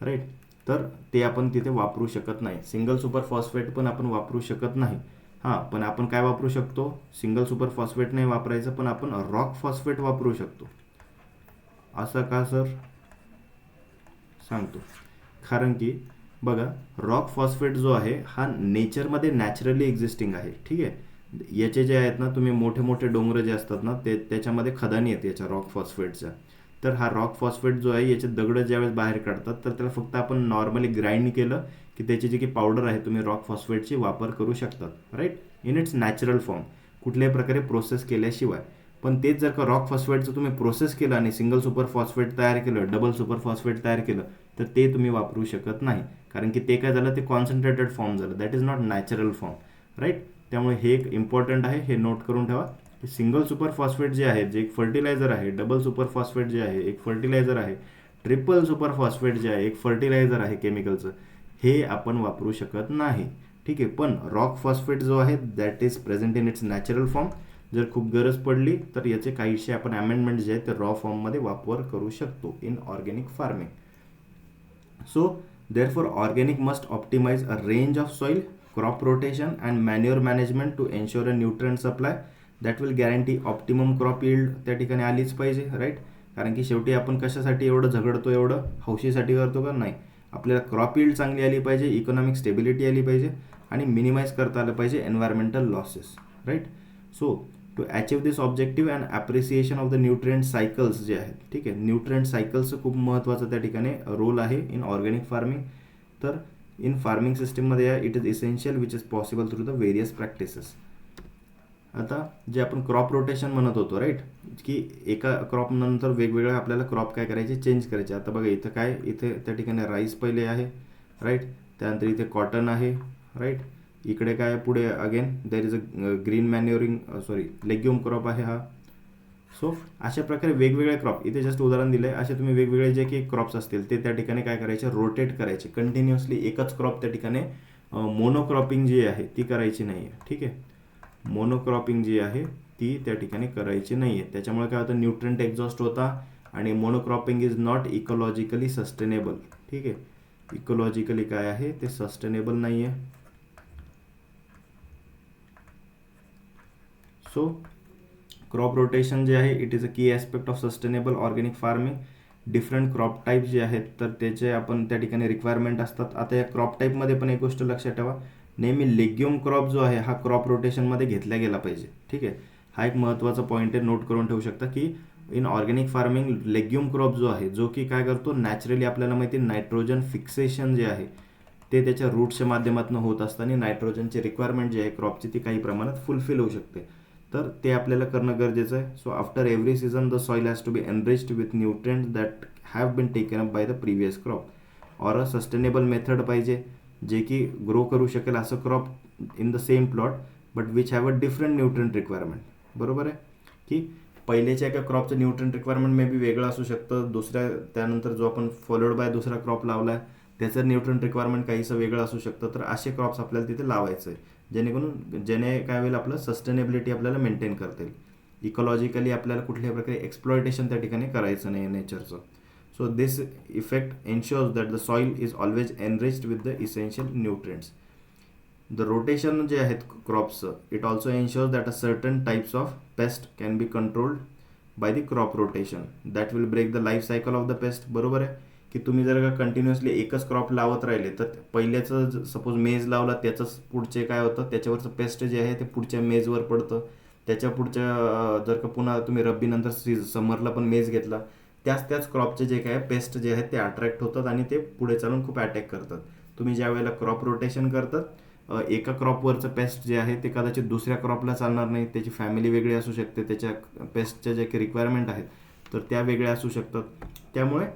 राईट, तर ते आपण तिथे वापरू शकत नाही. सिंगल सुपर फॉस्फेट पण आपण वापरू शकत नाही. हां, पण आपण काय वापरू शकतो? सिंगल सुपर फॉस्फेट नाही वापरायचं, पण आपण रॉक फॉस्फेट वापरू शकतो. असं का सर? सांगतो. कारण की बघा, रॉक फॉस्फेट जो आहे हा नेचरमध्ये नॅचरली एक्झिस्टिंग आहे. ठीक आहे, याचे जे आहेत ना, तुम्ही मोठे मोठे डोंगर जे असतात ना, ते त्याच्यामध्ये खदानी आहेत याच्या रॉक फॉस्फेटच्या. तर हा रॉक फॉस्फेट जो आहे याचे दगड ज्यावेळेस बाहेर काढतात, तर त्याला फक्त आपण नॉर्मली ग्राइंड केलं की त्याची जी की पावडर आहे, तुम्ही रॉक फॉस्फेटची वापर करू शकतात right, in its natural form, कुठल्याही प्रकारे प्रोसेस केल्याशिवाय. पण तेच जर का रॉक फॉस्फेटचं तुम्ही प्रोसेस केलं आणि सिंगल सुपर फॉस्फेट तयार केलं, डबल सुपर फॉस्फेट तयार केलं, तर ते तुम्ही वापरू शकत नाही. कारण की ते काय झालं, ते कॉन्सन्ट्रेटेड फॉर्म झालं, that is not natural form right. त्यामुळे हे एक इम्पॉर्टंट आहे, हे नोट करून ठेवा की सिंगल सुपर फॉस्फेट जे आहे जे एक फर्टिलायझर आहे, डबल सुपर फॉस्फेट जे आहे एक फर्टिलायझर आहे, ट्रिपल सुपर फॉस्फेट जे आहे एक फर्टिलायझर आहे केमिकलचं, हे आपण वापरू शकत नाही. ठीक आहे, पण रॉक फॉस्फेट जो आहे that is present in its natural form. जर खूप गरज पडली तर याचे काहीशे आपण अमेंडमेंट जे आहेत ते रॉ फॉर्ममध्ये वापर करू शकतो in organic farming. So, therefore, organic must optimize a range of soil, crop rotation, and manure management to ensure a nutrient supply that will guarantee optimum crop yield. त्या ठिकाणी आलीच पाहिजे राईट. कारण की शेवटी आपण कशासाठी एवढं झगडतो, एवढं हौशीसाठी करतो का? नाही, आपल्याला क्रॉप यील्ड चांगली आली पाहिजे, इकॉनॉमिक स्टेबिलिटी आली पाहिजे, आणि मिनिमाइज करता आलं पाहिजे environmental losses right. So to achieve this objective and appreciation of the nutrient cycles जे आहेत, ठीक आहे, न्यूट्रिएंट सायकल्सचं खूप महत्त्वाचं त्या ठिकाणी रोल आहे इन ऑर्गॅनिक फार्मिंग. तर इन फार्मिंग सिस्टीममध्ये it is essential which is possible through the various practices. आता जे आपण क्रॉप रोटेशन म्हणत होतो राईट, की एका क्रॉप नंतर वेगवेगळ्या आपल्याला क्रॉप काय करायचे, चेंज करायचे. आता बघा इथं काय, इथे त्या ठिकाणी राईस पहिले आहे राईट, त्यानंतर इथे कॉटन आहे राईट, इकडे काय पुढे again there is a green मॅन्युरिंग legume crop आहे हा. सो अशा प्रकारे वेगवेगळे क्रॉप, इथे जस्ट उदाहरण दिलं आहे, असे तुम्ही वेगवेगळे जे काही क्रॉप्स असतील ते त्या ठिकाणी काय करायचे, रोटेट करायचे कंटिन्युअसली. एकच क्रॉप त्या ठिकाणी मोनोक्रॉपिंग जी आहे ती करायची नाही आहे. ठीक आहे, मोनोक्रॉपिंग जी आहे ती त्या ठिकाणी करायची नाही आहे. त्याच्यामुळे काय होतं, न्यूट्रिएंट एक्झॉस्ट होता, आणि monocropping is not ecologically sustainable. ठीक आहे, इकोलॉजिकली काय आहे ते सस्टेनेबल नाही आहे. सो क्रॉप रोटेशन जे आहे इट इज अ की aspect of sustainable organic farming. Different crop type जे आहेत तर त्याचे आपण त्या ठिकाणी रिक्वायरमेंट असतात. आता या क्रॉप टाईपमध्ये पण एक गोष्ट लक्षात ठेवा, नेहमी लेग्युम क्रॉप जो आहे हा क्रॉप रोटेशनमध्ये घेतला गेला पाहिजे. ठीक आहे, हा एक महत्त्वाचा पॉईंट आहे, नोट करून ठेवू शकता की in organic farming legume crop जो आहे, जो की काय करतो, नॅचरली आपल्याला माहिती नायट्रोजन फिक्सेशन जे आहे ते त्याच्या रूट्सच्या माध्यमातून होत असताना नायट्रोजनची रिक्वायरमेंट जी आहे क्रॉपची ती काही प्रमाणात फुलफिल होऊ शकते. तर ते आपल्याला करणं गरजेचं आहे. So after every season the soil has to be enriched with nutrients that have been taken up by the previous crop. Or a sustainable method पाहिजे, जे की ग्रो करू शकेल असं crop in the same plot but which have a different nutrient requirement. बरोबर आहे की पहिल्याच्या एका क्रॉपचं न्यूट्रिएंट रिक्वायरमेंट मे बी वेगळं असू शकतं, दुसऱ्या त्यानंतर जो आपण फॉलोड बाय दुसरा क्रॉप लावला आहे त्याचं न्यूट्रिएंट रिक्वायरमेंट काहीसं वेगळं असू शकतं. तर असे क्रॉप्स आपल्याला तिथे लावायचं आहे, जेणे काय होईल, आपलं सस्टेनेबिलिटी आपल्याला मेंटेन करता येईल. इकॉलॉजिकली आपल्याला कुठल्याही प्रकारे एक्सप्लॉयटेशन त्या ठिकाणी करायचं नाही नेचरचं. So this effect ensures that the soil is always enriched with the essential nutrients. The rotation जे आहेत क्रॉप्सचं it also ensures that a certain types of pest can be controlled by the crop rotation that will break the life cycle of the pest. बरोबर आहे की तुम्ही जर का continuously एकच क्रॉप लावत राहिले तर पहिल्याचं सपोज मेज लावला, त्याचंच पुढचे काय होतं, त्याच्यावरचं पेस्ट जे आहे ते पुढच्या मेजवर पडतं. त्याच्या पुढच्या जर का पुन्हा तुम्ही रब्बीनंतर समरला पण मेज घेतला, त्याच क्रॉपचे जे काय पेस्ट जे आहेत ते अट्रॅक्ट होतात आणि ते पुढे चालून खूप अटॅक करतात. तुम्ही ज्या वेळेला क्रॉप रोटेशन करतात, एका क्रॉपवरचं पेस्ट जे आहे ते कदाचित दुसऱ्या क्रॉपला चालणार नाही, त्याची फॅमिली वेगळी असू शकते, त्याच्या पेस्टच्या जे काही रिक्वायरमेंट आहेत तर त्या वेगळ्या असू शकतात. त्यामुळे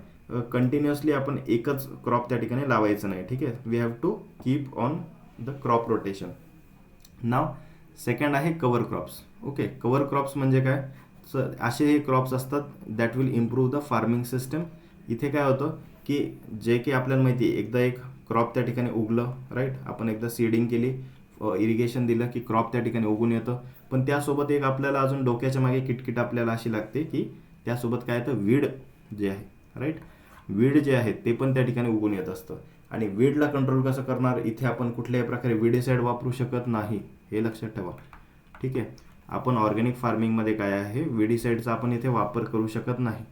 कंटिन्युअसली आपण एकच क्रॉप त्या ठिकाणी लावायचं नाही. ठीक आहे, we have to keep on the crop rotation. नाव सेकंड आहे cover crops. Okay, cover crops म्हणजे काय, असे हे क्रॉप्स असतात that will improve the farming system. इथे काय होतं की जे की आपल्याला माहिती आहे, एकदा एक क्रॉप त्या ठिकाणी उगलं, राईट, आपण एकदा सीडिंग केली, इरिगेशन दिलं की क्रॉप त्या ठिकाणी उगून येतं. पण त्यासोबत एक आपल्याला अजून डोक्याच्या मागे किटकिट आपल्याला अशी लागते की त्यासोबत काय येतं, वीड जे आहे, राईट, वीड जे आहे ते पण त्या ठिकाणी उगून येत असतं. आणि वीडला कंट्रोल कसं करणार, इथे आपण कुठल्याही प्रकारे विडीसाईड वापरू शकत नाही, हे लक्षात ठेवा. ठीक आहे, आपण ऑर्गॅनिक फार्मिंगमध्ये काय आहे, विडीसाईडचा आपण इथे वापर करू शकत नाही.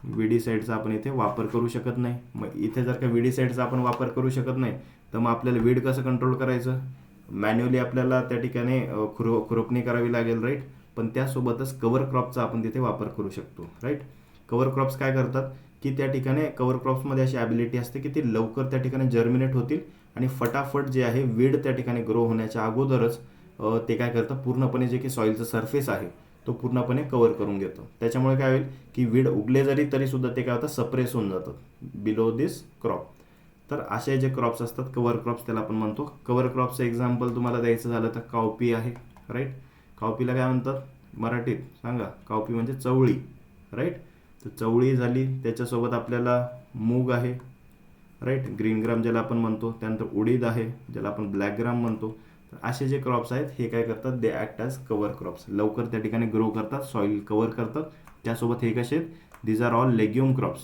विडीसाईडचा आपण इथे वापर करू शकत नाही. मग इथे जर का विडीसाईडचा आपण वापर करू शकत नाही तर मग आपल्याला वीड कसं कंट्रोल करायचं, मॅन्युअली आपल्याला त्या ठिकाणी खुरपणी करावी लागेल, राईट. पण त्यासोबतच कव्हर क्रॉपचा आपण तिथे वापर करू शकतो, राईट. कव्हर क्रॉप्स काय करतात की त्या ठिकाणी कव्हर क्रॉप्समध्ये अशी ॲबिलिटी असते की ते लवकर त्या ठिकाणी जर्मिनेट होतील आणि फटाफट जे आहे वीड त्या ठिकाणी ग्रो होण्याच्या अगोदरच ते काय करतं, पूर्णपणे जे की सॉईलचं सरफेस आहे तो पूर्णपणे कव्हर करून घेतो. त्याच्यामुळे काय होईल की वीड उगले जरी तरीसुद्धा ते काय होतं, सप्रेस होऊन जातात बिलो दिस क्रॉप. तर असे जे क्रॉप्स असतात कव्हर क्रॉप्स त्याला आपण म्हणतो. कव्हर क्रॉपचं एक्झाम्पल तुम्हाला द्यायचं झालं तर कावपी आहे, राईट. कावपीला काय म्हणतात मराठीत सांगा, कावपी म्हणजे चवळी, राईट. तर चवळी झाली, त्याच्यासोबत आपल्याला मूग आहे, राईट, ग्रीन ग्राम ज्याला आपण म्हणतो, त्यानंतर उडीद आहे ज्याला आपण ब्लॅक ग्राम म्हणतो. तर असे जे क्रॉप्स आहेत हे काय करतात, they act as cover crops, लवकर त्या ठिकाणी ग्रो करतात, सॉईल कव्हर करतात. त्यासोबत हे कसे आहेत, these are all legume crops.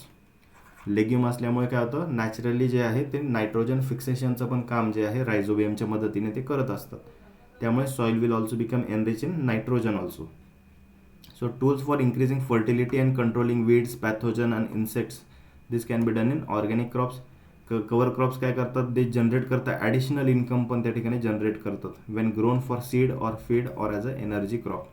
Legume असल्यामुळे काय होतं, नॅचरली जे आहे ते नायट्रोजन फिक्सेशनचं पण काम जे आहे रायझोबियमच्या मदतीने ते करत असतात. त्यामुळे soil will also become enrich in nitrogen also. So tools for increasing fertility and controlling weeds, pathogen and insects, this can be done in organic crops. Cover crops काय करतात, ते जनरेट करतात ॲडिशनल इन्कम पण त्या ठिकाणी generate करतात Wien grown for seed or feed or as a energy crop.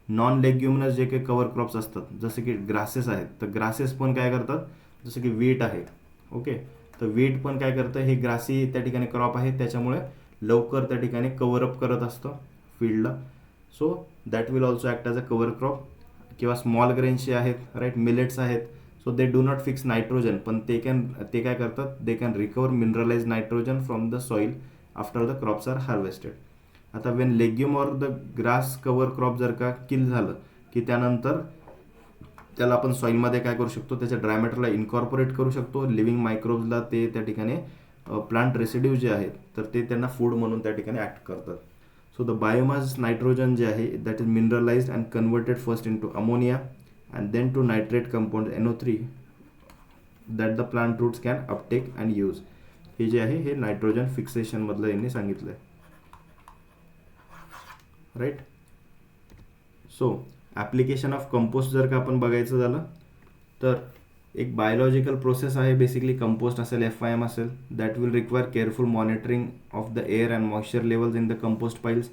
Non leguminous जे काही कव्हर क्रॉप्स असतात जसे की ग्रासेस आहेत, तर ग्रासेस पण काय करतात, जसं की वीट आहे, ओके. तर वीट पण काय करतं, हे ग्रासी त्या ठिकाणी क्रॉप आहे, त्याच्यामुळे लवकर त्या ठिकाणी कव्हरअप करत असतं फील्डला. So that will also act as a cover crop. किंवा स्मॉल ग्रेन्सचे आहेत, राईट, मिलेट्स आहेत. So they do not fix nitrogen, पण ते काय करतात, they can recover mineralize nitrogen from the soil after the crops are harvested. आता when legume or the grass cover crop जर का किल झालं की त्यानंतर त्याला आपण सॉईलमध्ये काय करू शकतो, त्याच्या ड्रायमॅटरला इन्कॉर्पोरेट करू शकतो, लिव्हिंग मायक्रोब्सला ते त्या ठिकाणी प्लांट रेसिड्यू जे आहेत तर ते त्यांना फूड म्हणून त्या ठिकाणी ॲक्ट करतात. So the biomass nitrogen जे आहे that is mineralized and converted first into ammonia and then to nitrate compound NO3 that the plant roots can uptake and use. हे जे आहे हे नायट्रोजन फिक्सेशन मधलं यांनी सांगितलंय, right. So application of compost जर का आपण बघायचं झालं तर एक बायोलॉजिकल प्रोसेस आहे, बेसिकली कंपोस्ट असेल, FIM असेल, that will require careful monitoring of the air and moisture levels in the compost piles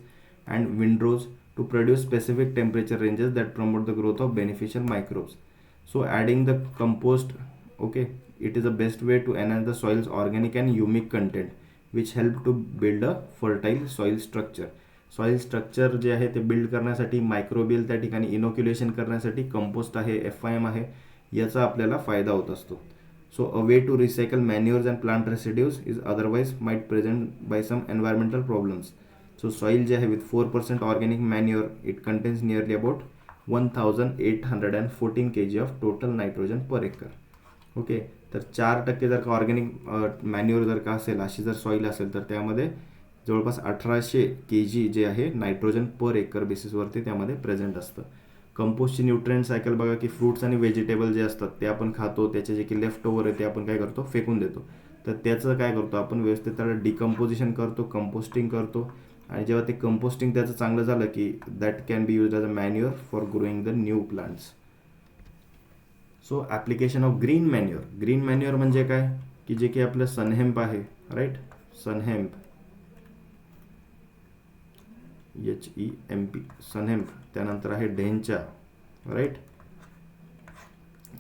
and windrows to produce specific temperature ranges that promote the growth of beneficial microbes. So adding the compost, okay, it is a best way to enhance the soils organic and humic content which help to build a fertile soil structure. Soil structure जे आहे ते build करण्यासाठी, microbial त्या ठिकाणी इनोक्युलेशन करण्यासाठी compost आहे, FIM आहे, याचा आपल्याला फायदा होत असतो. So a way to recycle manures and plant residues is otherwise might present by some environmental problems. So soil जे आहे with 4% organic manure, it contains nearly about 1814 kg of total nitrogen per acre. Okay, तर 4% जर का organic manure जर का असेल, अशी जर सॉईल असेल तर त्यामध्ये जवळपास 1800 kg जे आहे नायट्रोजन पर एकर बेसिसवरती त्यामध्ये प्रेझेंट असतं. कंपोस्टची न्यूट्रिएंट सायकल बघा की फ्रूट्स आणि व्हेजिटेबल जे असतात ते आपण खातो, त्याचे जे की लेफ्ट ओव्हर आहे ते आपण काय करतो, फेकून देतो. तर त्याचं काय करतो आपण, व्यवस्थित त्याला डिकम्पोजिशन करतो, कंपोस्टिंग करतो, आणि जेव्हा ते कंपोस्टिंग त्याचं चांगलं झालं की that can be use as a manure for growing the new plants. So application of green manure. Green manure म्हणजे काय की जे की आपलं सनहेम्प आहे, राईट, सनहेम्प, HEMP, सनहेम्प, त्यानंतर आहे ढेंचा, राईट.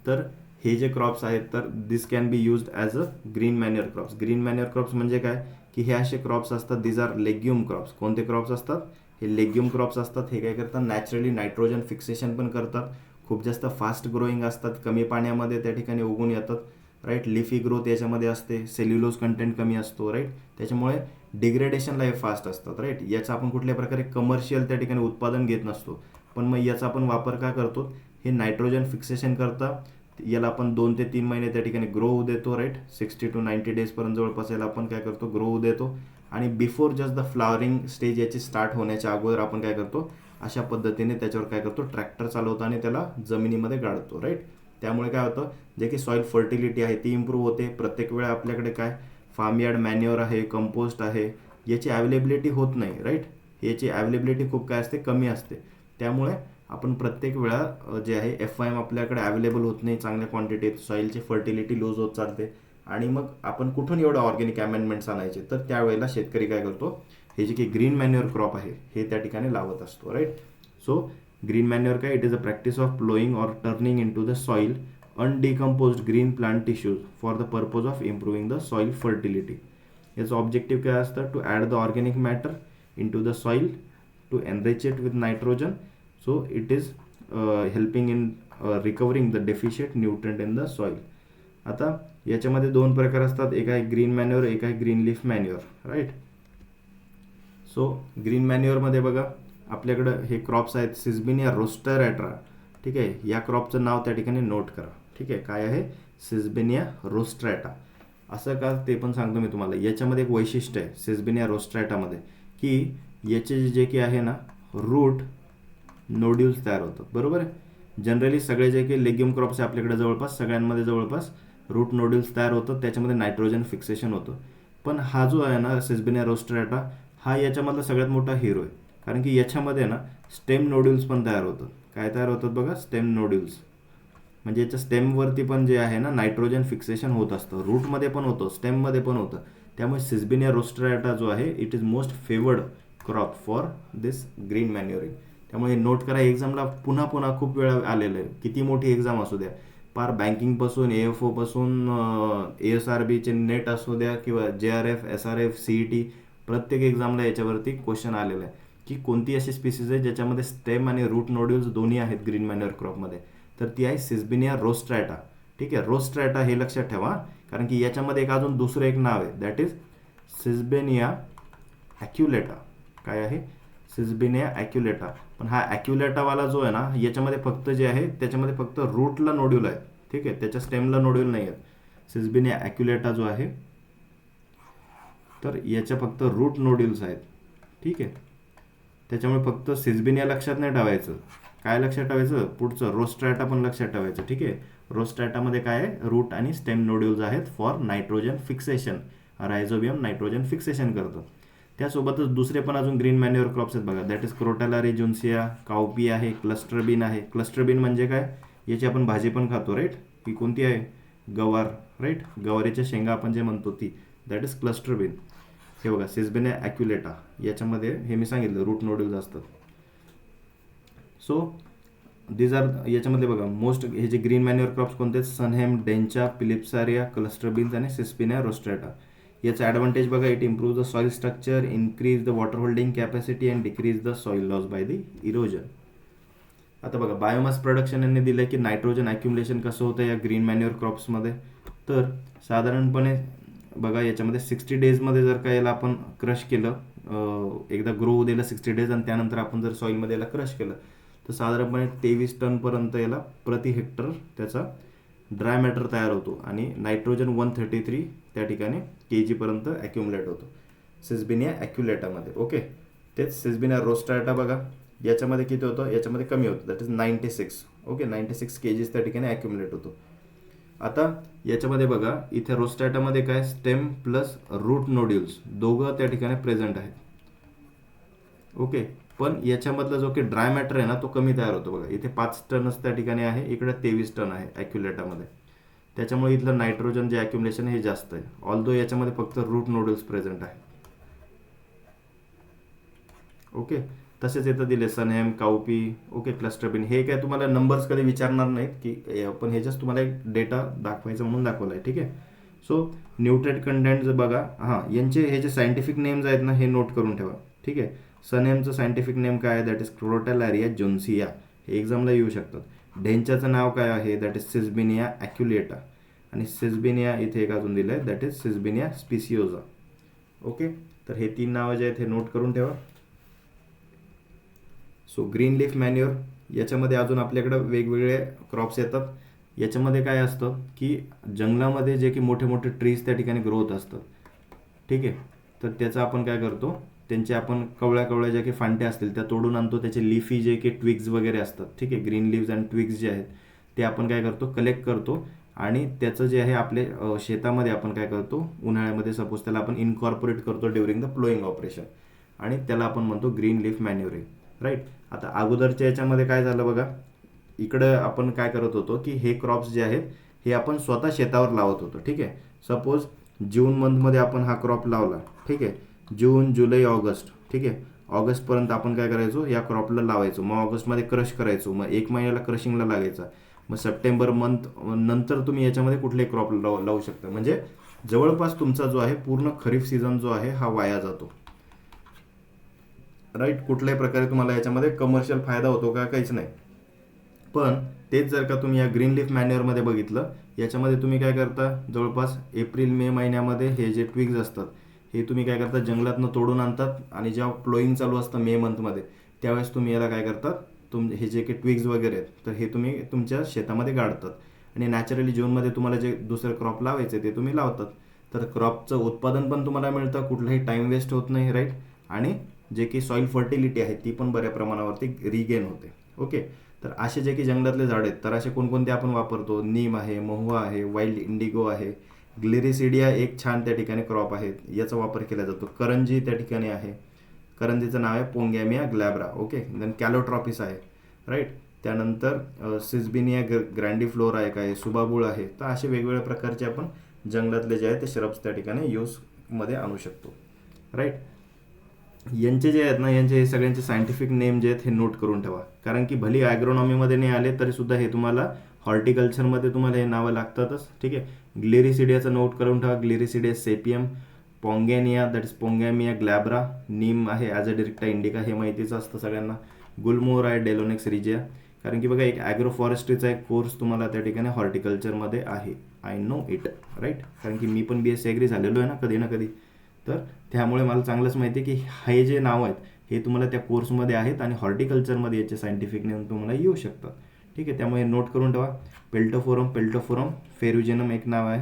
तर हे जे क्रॉप्स आहेत तर this can be used as a green manure crops. Green manure crops म्हणजे काय की हे असे क्रॉप्स असतात, दिज आर लेग्युम क्रॉप्स. कोणते क्रॉप्स असतात, हे लेग्युम क्रॉप्स असतात. हे काय करतात, नॅचरली नायट्रोजन फिक्सेशन पण करतात, खूप जास्त फास्ट ग्रोईंग असतात, कमी पाण्यामध्ये त्या ठिकाणी उगून येतात, राईट. लिफी ग्रोथ याच्यामध्ये असते, सेल्युलोज कंटेंट कमी असतो, राईट. त्याच्यामुळे डिग्रेडेशनला हे फास्ट असतात, राईट. याचं आपण कुठल्या प्रकारे कमर्शियल त्या ठिकाणी उत्पादन घेत नसतो, पण मग याचा आपण वापर का करतो, हे नायट्रोजन फिक्सेशन करता याला आपण 2 ते 3 महिने त्या ठिकाणी ग्रो होऊ देतो, राईट. 60 to 90 डेजपर्यंत जवळपास याला आपण काय करतो, ग्रो होऊ देतो. आणि before just the flowering stage याची स्टार्ट होण्याच्या अगोदर आपण काय करतो, अशा पद्धतीने त्याच्यावर काय करतो, ट्रॅक्टर चालवतो आणि त्याला जमिनीमध्ये गाडतो, राईट. त्यामुळे काय होतं, जे की सॉईल फर्टिलिटी आहे ती इम्प्रूव्ह होते. प्रत्येक वेळा आपल्याकडे काय फार्म यार्ड मॅन्युअर आहे, कंपोस्ट आहे, याची अवेलेबिलिटी होत नाही, राईट. याची अवेलेबिलिटी खूप काय असते, कमी असते. त्यामुळे आपण प्रत्येक वेळा जे आहे FIM आपल्याकडे अवेलेबल होत नाही चांगल्या क्वांटिटीत, सॉईलची फर्टिलिटी लूज होत चालते. आणि मग आपण कुठून एवढं ऑर्गॅनिक अमेंडमेंट्स आणायचे, तर त्यावेळेला शेतकरी काय करतो, हे जे की ग्रीन मॅन्युअर क्रॉप आहे हे त्या ठिकाणी लावत असतो, राईट. सो ग्रीन मॅन्युअर काय, it is a practice of ploughing or turning in to the soil undecomposed green plant tissues for the purpose of improving the soil fertility. याचं objective काय असतं, to add the organic matter in to the soil to enrich it with nitrogen. So it is helping in recovering the deficient nutrient in the soil. आता याच्यामध्ये 2 प्रकार असतात, एक आहे green manure, एक आहे green leaf manure, right. So green मॅन्युअरमध्ये बघा आपल्याकडं हे क्रॉप्स आहेत, सिस्बिनिया रोस्टेरेटा, ठीक आहे. या क्रॉपचं नाव त्या ठिकाणी नोट करा, ठीक आहे. काय आहे, सिस्बिनिया रोस्ट्रेटा. असं का ते पण सांगतो मी तुम्हाला. याच्यामध्ये एक वैशिष्ट्य आहे सिस्बिनिया रोस्ट्रेटामध्ये, की याचे जे की आहे ना रूट नोड्यूल्स तयार होतात, बरोबर आहे. जनरली सगळे जे काही लेग्युम क्रॉप्स आहे आपल्याकडे जवळपास सगळ्यांमध्ये जवळपास रूट नोड्यूल्स तयार होतात, त्याच्यामध्ये नायट्रोजन फिक्सेशन होतं. पण हा जो आहे ना सिस्बिनिया रोस्ट्रेटा, हा याच्यामधला सगळ्यात मोठा हिरो आहे. कारण की याच्यामध्ये ना स्टेम नोड्यूल्स पण तयार होतात. काय तयार होतात बघा, स्टेम नोड्यूल्स. म्हणजे याच्या स्टेमवरती पण जे आहे ना नायट्रोजन फिक्सेशन होत असतं. रूटमध्ये पण होतं, स्टेममध्ये पण होतं. त्यामुळे सिस्बिनिया रोस्ट्रेटा जो आहे it is most favoured crop for this green manuring. त्यामुळे नोट करा, एक्झामला पुन्हा पुन्हा खूप वेळा आलेलं आहे. किती मोठी एक्झाम असू द्या, पार बँकिंगपासून AFO पासून ASRBचे नेट असू द्या किंवा JRF SRF CET, प्रत्येक एक्झामला याच्यावरती क्वेश्चन आलेला आहे की कोणती अशी स्पीसीज आहे ज्याच्यामध्ये स्टेम आणि रूट नोड्यूल्स दोन्ही आहेत ग्रीन मॅन्युअर क्रॉपमध्ये. तर ती आहे सिस्बिनिया रोस्ट्रेटा, ठीक आहे. रोस्ट्रेटा हे लक्षात ठेवा, कारण की याच्यामध्ये एक अजून दुसरं एक नाव आहे, दॅट इज सिस्बिनिया ॲक्युलेटा. काय आहे, सिस्बिनिया ॲक्युलेटा. पण हा ॲक्युलेटावाला जो आहे ना याच्यामध्ये फक्त जे आहे त्याच्यामध्ये फक्त रूटला नोड्यूल आहे, ठीक आहे. त्याच्या स्टेमला नोड्यूल नाही आहेत. सिस्बिनिया ॲक्युलेटा जो आहे तर याच्या फक्त रूट नोड्यूल्स आहेत, ठीक आहे. त्याच्यामुळे फक्त सिस्बिनिया लक्षात नाही ठेवायचं, काय लक्षात ठेवायचं, पुढचं रोस्ट्रेटा पण लक्षात ठेवायचं, ठीक आहे. रोस्ट्रेटामध्ये काय आहे, रूट आणि स्टेम नोड्यूल्स आहेत for nitrogen fixation. Rhizobium nitrogen fixation करतं. त्यासोबतच दुसरे पण अजून ग्रीन मॅन्युअर क्रॉप्स आहेत बघा, दॅट इज क्रोटेला रेजुन्सिया, काउपी आहे, क्लस्टर बीन आहे. क्लस्टर बीन म्हणजे काय, याची आपण भाजी पण खातो, राईट. ही कोणती आहे, गवार, राईट. गवारीच्या शेंगा आपण जे म्हणतो ती, दॅट इज क्लस्टर बीन. हे बघा सिस्बिनिया ॲक्युलेटा, याच्यामध्ये हे मी सांगितलं रूट नोड्यूल्स असतात. सो दीज आर, याच्यामध्ये बघा मोस्ट हे जे ग्रीन मॅन्युअर क्रॉप्स कोणते, सनहेम, डेंचा, पिलिप्सारिया, क्लस्टर बीन्स आणि सिस्बिनिया रोस्ट्रेटा. याचा ॲडव्हान्टेज बघा, it improve the soil structure, increase the water holding capacity and decrease the soil loss by the erosion. आता बघा बायोमास प्रोडक्शन यांनी दिलं की नायट्रोजन ॲक्युमुलेशन कसं होतं या ग्रीन मॅन्युअर क्रॉप्समध्ये. तर साधारणपणे बघा याच्यामध्ये 60 डेजमध्ये जर का याला आपण क्रश केलं, एकदा ग्रो होऊ दिलं 60 डेज आणि त्यानंतर आपण जर सॉईलमध्ये याला क्रश केलं तर साधारणपणे 23 टनपर्यंत याला प्रति हेक्टर त्याचा ड्राय मॅटर तयार होतो आणि नायट्रोजन 133 त्या ठिकाणी kg ॲक्युमुलेट होतो सिस्बिनिया ॲक्युलेटामध्ये, ओके. तेच सिस्बिनिया रोस्ट्रेटा बघा याच्यामध्ये किती होतं, याच्यामध्ये कमी होतं, दॅट इज 96, ओके. 96 kg त्या ठिकाणी ॲक्युमुलेट होतो. आता याच्यामध्ये बघा इथे रोस्ट्रेटामध्ये काय, स्टेम प्लस रूट नोड्यूल्स दोघं त्या ठिकाणी प्रेझेंट आहेत, ओके. पण याच्यामधला जो की ड्राय मॅटर आहे ना तो कमी तयार होतो बघा. इथे 5 टनच त्या ठिकाणी आहे, इकडे 23 टन आहे ॲक्युलेटामध्ये. त्याच्यामुळे इथलं नायट्रोजन जे ॲक्युमुलेशन हे जास्त आहे, ऑल्दो याच्यामध्ये फक्त रूट नोड्यूल्स प्रेझेंट आहे, ओके. तसेच इथं दिले सनहेम, काउपी, ओके, क्लस्टर बीन. हे काय तुम्हाला नंबर्स कधी विचारणार नाहीत की आपण हे जस्ट तुम्हाला एक डेटा दाखवायचं म्हणून दाखवलं आहे, ठीक आहे. सो न्यूट्रेट कंटेंट बघा, हां यांचे हे जे सायंटिफिक नेम्स आहेत ना हे नोट करून ठेवा, ठीक आहे. सनहेमचं सायंटिफिक नेम काय आहे, दॅट इज क्रोटेलारिया जोन्सिया, हे एक्झामला येऊ शकतात. ढेंचाचं नाव काय आहे, दॅट इज सिस्बिनिया ॲक्युलेटा. आणि सिस्बिनिया इथे एक अजून दिलं आहे, दॅट इज सिस्बिनिया स्पिसिओजा, ओके. तर हे 3 नावं जे आहेत हे नोट करून ठेवा. सो ग्रीन लीफ मॅन्युअर याच्यामध्ये अजून आपल्याकडं वेगवेगळे क्रॉप्स येतात. याच्यामध्ये काय असतं की जंगलामध्ये जे की मोठे मोठे ट्रीज त्या ठिकाणी ग्रो होत असतात, ठीक आहे. तर त्याचं आपण काय करतो, त्यांचे आपण कवळ्या ज्या की फांट्या असतील त्या तोडून आणतो, त्याचे लिफी जे की ट्विग्स वगैरे असतात, ठीक आहे, ग्रीन लिव्ज अँड ट्विग्स जे आहेत ते आपण काय करतो, कलेक्ट करतो आणि त्याचं जे आहे आपले शेतामध्ये आपण काय करतो, उन्हाळ्यामध्ये सपोज त्याला आपण इनकॉर्पोरेट करतो ड्युरिंग द प्लोईंग ऑपरेशन आणि त्याला आपण म्हणतो ग्रीन लीफ मॅन्युअरिंग, राईट. आता अगोदरच्या याच्यामध्ये काय झालं बघा, इकडं आपण काय करत होतो की हे क्रॉप्स जे आहेत हे आपण स्वतः शेतावर लावत होतो, ठीक आहे. सपोज जून मंथमध्ये आपण हा क्रॉप लावला, ठीक आहे, जून जुलै ऑगस्ट, ठीक आहे, ऑगस्टपर्यंत आपण काय करायचो, या क्रॉपला लावायचो, मग ऑगस्टमध्ये क्रश करायचो, मग 1 महिन्याला क्रशिंगला लागायचा, मग सप्टेंबर मंथ नंतर तुम्ही याच्यामध्ये कुठले क्रॉप लावू शकता. म्हणजे जवळपास तुमचा जो आहे पूर्ण खरीप सीझन जो आहे हा वाया जातो, राईट. कुठल्याही प्रकारे तुम्हाला याच्यामध्ये कमर्शियल फायदा होतो का, काहीच नाही. पण तेच जर का तुम्ही या ग्रीन लीफ मॅन्युअरमध्ये बघितलं, याच्यामध्ये तुम्ही काय करता, जवळपास एप्रिल मे महिन्यामध्ये हे जे ट्विग्स असतात हे तुम्ही काय करता, जंगलातनं तोडून आणतात आणि जेव्हा प्लोईंग चालू असतं मे मंथमध्ये त्यावेळेस तुम्ही याला काय करतात, हे जे काही ट्विग्स वगैरे आहेत तर हे तुम्ही तुमच्या शेतामध्ये गाडतात आणि नॅचरली जूनमध्ये तुम्हाला जे दुसरं क्रॉप लावायचे ते तुम्ही लावतात. तर क्रॉपचं उत्पादन पण तुम्हाला मिळतं, कुठलाही टाईम वेस्ट होत नाही, राईट. आणि जे की सॉईल फर्टिलिटी आहे ती पण बऱ्या प्रमाणावरती रिगेन होते, ओके. तर असे जे की जंगलातले झाड आहेत तर असे कोणकोणते आपण वापरतो, नीम आहे, महुआ आहे, वाईल्ड इंडिगो आहे, ग्लिरिसिडिया एक छान त्या ठिकाणी क्रॉप आहे, याचा वापर केला जातो. करंजी त्या ठिकाणी आहे, करंजीचं नाव आहे पोंगॅमिया ग्लॅब्रा, ओके. देन कॅलोट्रॉपिस आहे, राईट. त्यानंतर सिस्बिनिया ग्रँडिफ्लोरा एक आहे, सुबाबूळ आहे. तर असे वेगवेगळ्या प्रकारचे आपण जंगलातले जे आहेत ते श्रब्स त्या ठिकाणी यूजमध्ये आणू शकतो, राईट. यांचे जे आहेत ना, यांचे हे सगळ्यांचे सायंटिफिक नेम जे आहेत हे नोट करून ठेवा, कारण की भली ॲग्रोनॉमीमध्ये नाही आले तरी सुद्धा हे तुम्हाला हॉर्टिकल्चरमध्ये तुम्हाला हे नावं लागतातच, ठीक आहे. ग्लिरिसिडियाचं नोट करून ठेवा, ग्लिरिसिडिया सेपियम, पोंगॅनिया दॅट इज पोंगॅमिया ग्लॅब्रा, नीम आहे ॲझाडिरेक्टा इंडिका, हे माहितीच असतं सगळ्यांना. गुलमोहर आहे डेलोनेक्स रिजिया, कारण की बघा एक ॲग्रो फॉरेस्ट्रीचा एक कोर्स तुम्हाला त्या ठिकाणी हॉर्टिकल्चरमध्ये आहे, आय नो इट, राईट. कारण की मी पण BSc ॲग्री झालेलो आहे ना कधी ना कधी, तर त्यामुळे मला चांगलंच माहिती आहे की हे जे नाव आहेत हे तुम्हाला त्या कोर्समध्ये आहेत आणि हॉर्टिकल्चरमध्ये याचे सायंटिफिक नेम तुम्हाला येऊ शकतात, ठीक आहे. त्यामुळे नोट करून ठेवा. पेल्टोफोरम फेरुजिनम एक नाव आहे.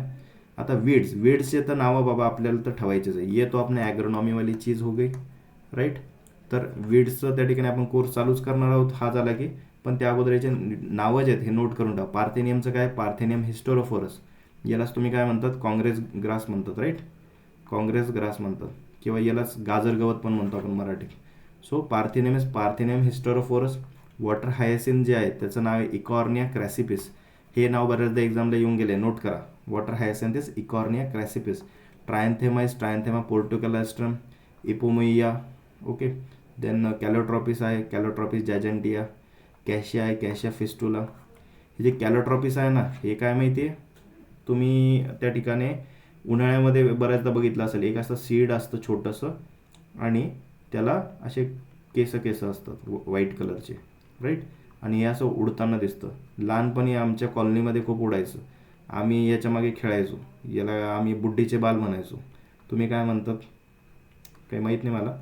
आता वीड्सचे तर नावं बाबा आपल्याला तर ठेवायचेच आहे, ये तो आपने ॲग्रोनॉमीवाली चीज हो गई, राईट. तर वीड्सचं त्या ठिकाणी आपण कोर्स चालूच करणार आहोत हा झाला की, पण त्या अगोदर याचे नावं जे आहेत हे नोट करून ठेवा. पार्थेनियमचं काय, पार्थेनियम हिस्टोरोफोरस, यालाच तुम्ही काय म्हणतात, काँग्रेस ग्रास म्हणतात, राईट. काँग्रेस ग्रास म्हणतात किंवा यालाच गाजर गवत पण म्हणतो आपण मराठीत. So parthenium hysterophorus. Water hyacinth जे आहे त्याचं नाव आहे इकॉर्निया क्रॅसिपिस, हे नाव बऱ्याचदा एक्झामला येऊन गेले, नोट करा. Water hyacinths eichhornia crassipes. Trianthema portulacastrum, ipomoea, okay. Then calotropis आहे, कॅलोट्रॉपिस जॅजंटिया. कॅशिया आहे, कॅशिया फिस्टुला. हे जे कॅलोट्रॉपिस आहे ना, हे काय माहिती आहे तुम्ही त्या ठिकाणी उन्हाळ्यामध्ये बऱ्याचदा बघितलं असेल, एक असं सीड असतं छोटंसं आणि त्याला असे केस असतात व्हाईट कलरचे, राईट. आणि हे असं उडताना दिसतं. लहानपणी आमच्या कॉलनीमध्ये खूप उडायचं, आम्ही याच्या मागे खेळायचो, याला आम्ही बुड्डीचे बाल म्हणायचो. तुम्ही काय म्हणतात काही माहीत नाही मला,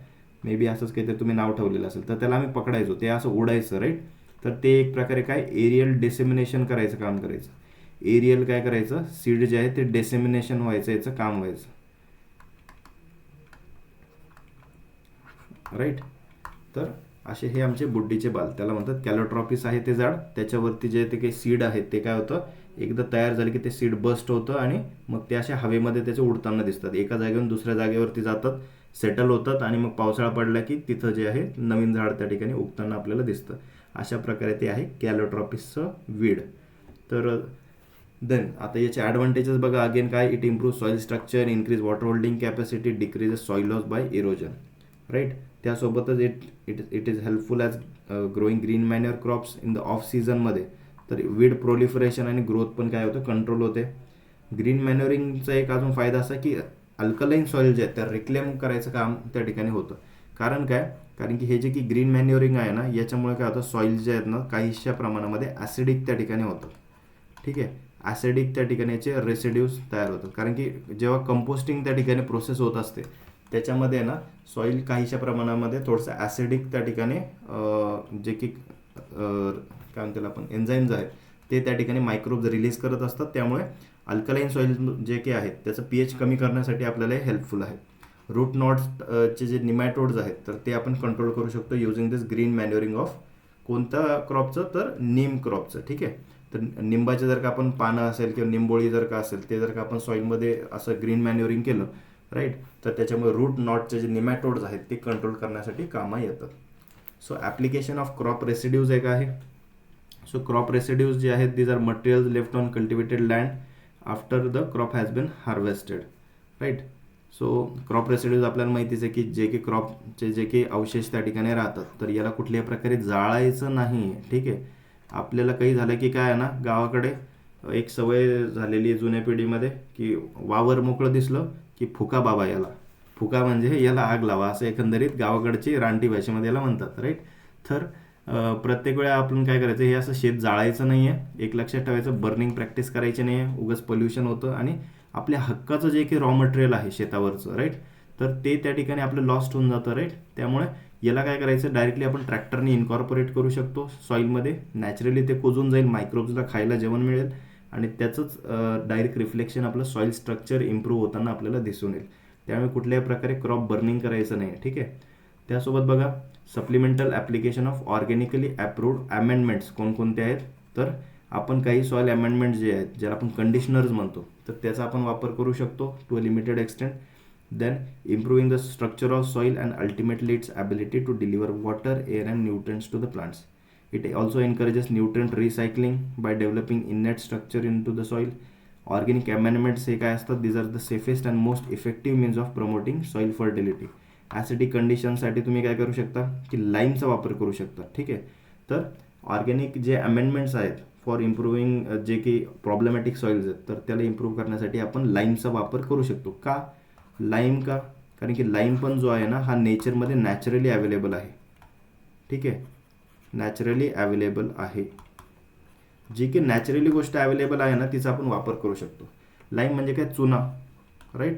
मे बी असंच काहीतरी तुम्ही नाव ठेवलेलं असेल. तर त्याला आम्ही पकडायचो, ते असं उडायचं, राईट. तर ते एक प्रकारे काय एरियल डिसेमिनेशन करायचं काम करायचं. एरियल काय करायचं, सीड जे आहे ते डेसेमिनेशन व्हायचं, याचं काम व्हायचं, राईट. तर असे हे आमचे बुड्डीचे बाल, त्याला म्हणतात कॅलोट्रॉपिस आहे ते झाड. त्याच्यावरती जे ते काही सीड आहेत ते काय होतं, एकदा तयार झालं की ते सीड बस्ट होतं आणि मग ते अशा हवेमध्ये त्याचे उडताना दिसतात, एका जागेवरून दुसऱ्या जागेवरती जातात, सेटल होतात आणि मग पावसाळा पडला की तिथं जे आहे नवीन झाड त्या ठिकाणी उगताना आपल्याला दिसतं. अशा प्रकारे ते आहे कॅलोट्रॉपिसचं वीड. तर देन आता याचे ॲडव्हान्टेजेस बघा, अगेन काय, it improve soil structure, increase water holding capacity, decreases soil loss by erosion, right. त्यासोबतच it is helpful as growing green manure crops in the off सीझनमध्ये. तर वीड प्रोलिफरेशन आणि growth पण काय होतं, कंट्रोल होते. ग्रीन मॅन्युअरिंगचा एक अजून फायदा असा की अल्कलाईन सॉईल जे आहे त्या रिक्लेम करायचं काम त्या ठिकाणी होतं. कारण काय, कारण की हे जे की ग्रीन मॅन्युअरिंग आहे ना, याच्यामुळे काय होतं, सॉईल जे आहेत ना काहीशा प्रमाणामध्ये ॲसिडिक त्या ठिकाणी होतं, ठीक आहे. ॲसिडिक त्या ठिकाणी याचे रेसिड्यूज तयार होतात, कारण की जेव्हा कंपोस्टिंग त्या ठिकाणी प्रोसेस होत असते त्याच्यामध्ये ना सॉईल काहीशा प्रमाणामध्ये थोडंसं ॲसिडिक त्या ठिकाणी जे की काय म्हणतो आपण एन्झाईम्स आहेत ते त्या ठिकाणी मायक्रोब्स रिलीज करत असतात. त्यामुळे अल्कलाईन सॉईल जे काही आहेत त्याचं pH कमी करण्यासाठी आपल्याला हे हेल्पफुल आहे. रूट नॉट्सचे जे निमॅटोड्स आहेत तर ते आपण कंट्रोल करू शकतो युझिंग दिस ग्रीन मॅन्युरिंग ऑफ कोणत्या क्रॉपचं, तर नीम क्रॉपचं. ठीक आहे, तर निंबाचे जर का आपण पानं असेल किंवा निंबोळी जर का असेल ते जर का आपण सॉईलमध्ये असं ग्रीन मॅन्युरिंग केलं राईट, तर त्याच्यामुळे रूट नॉटचे जे निमॅटोड्स आहेत ते कंट्रोल करण्यासाठी कामा येतात. So application of crop residues एक आहे. सो क्रॉप रेसिड्यूज जे आहेत these are materials left on cultivated land after the crop has been harvested right. So crop residues आपल्याला माहितीच आहे की जे की क्रॉपचे जे काही अवशेष त्या ठिकाणी राहतात तर याला कुठल्याही प्रकारे जाळायचं नाही. ठीक आहे, आपल्याला काही झालं की काय आहे ना, गावाकडे एक सवय झालेली जुन्या पिढीमध्ये की वावर मोकळं दिसलं की फुका बाबा याला, फुका म्हणजे याला आग लावा असं एकंदरीत गावाकडची रानटी भाषेमध्ये याला म्हणतात राईट. तर प्रत्येक वेळा आपण काय करायचं, हे असं शेत जाळायचं नाही आहे, एक लक्षात ठेवायचं, बर्निंग प्रॅक्टिस करायची नाही आहे, उगाच पोल्युशन होतं आणि आपल्या हक्काचं जे काही रॉ मटेरियल आहे शेतावरचं राईट, तर ते त्या ठिकाणी आपलं लॉस्ट होऊन जातं राईट. त्यामुळे याला काय करायचं, डायरेक्टली आपण ट्रॅक्टरने इन्कॉर्पोरेट करू शकतो सॉईलमध्ये, नॅचरली ते कुजून जाईल, मायक्रोब्सला खायला जेवण मिळेल आणि त्याचंच डायरेक्ट रिफ्लेक्शन आपलं सॉईल स्ट्रक्चर इम्प्रूव्ह होताना आपल्याला दिसून येईल. त्यामुळे कुठल्याही प्रकारे क्रॉप बर्निंग करायचं नाही. ठीक आहे, त्यासोबत बघा supplemental application of organically approved amendments कोणकोणते आहेत, तर आपण काही सॉईल अमेंडमेंट जे आहेत ज्याला आपण कंडिशनर्स म्हणतो तर त्याचा आपण वापर करू शकतो to a limited extent. Then improving the structure of soil and ultimately its ability to deliver water, air and nutrients to the plants. It also encourages nutrient recycling by developing innate structure into the soil. Organic amendments हे काय असतात, these are the safest and most effective means of promoting soil fertility. Acidic कंडिशनसाठी तुम्ही काय करू शकता की लाईमचा वापर करू शकता. ठीक आहे, तर ऑर्गॅनिक जे अमेंडमेंट्स आहेत फॉर इम्प्रूव्हिंग जे की प्रॉब्लेमॅटिक सॉइल्स आहेत तर त्याला इम्प्रूव्ह करण्यासाठी आपण लाईमचा वापर करू शकतो. का लाईम? का कारण की लाईम पण जो आहे ना हा नेचरमध्ये नॅचरली अवेलेबल आहे. ठीक आहे, नॅचरली अवेलेबल आहे, जी की नॅचरली गोष्ट अवेलेबल आहे ना तिचा आपण वापर करू शकतो. लाईम म्हणजे काय, चुना राईट,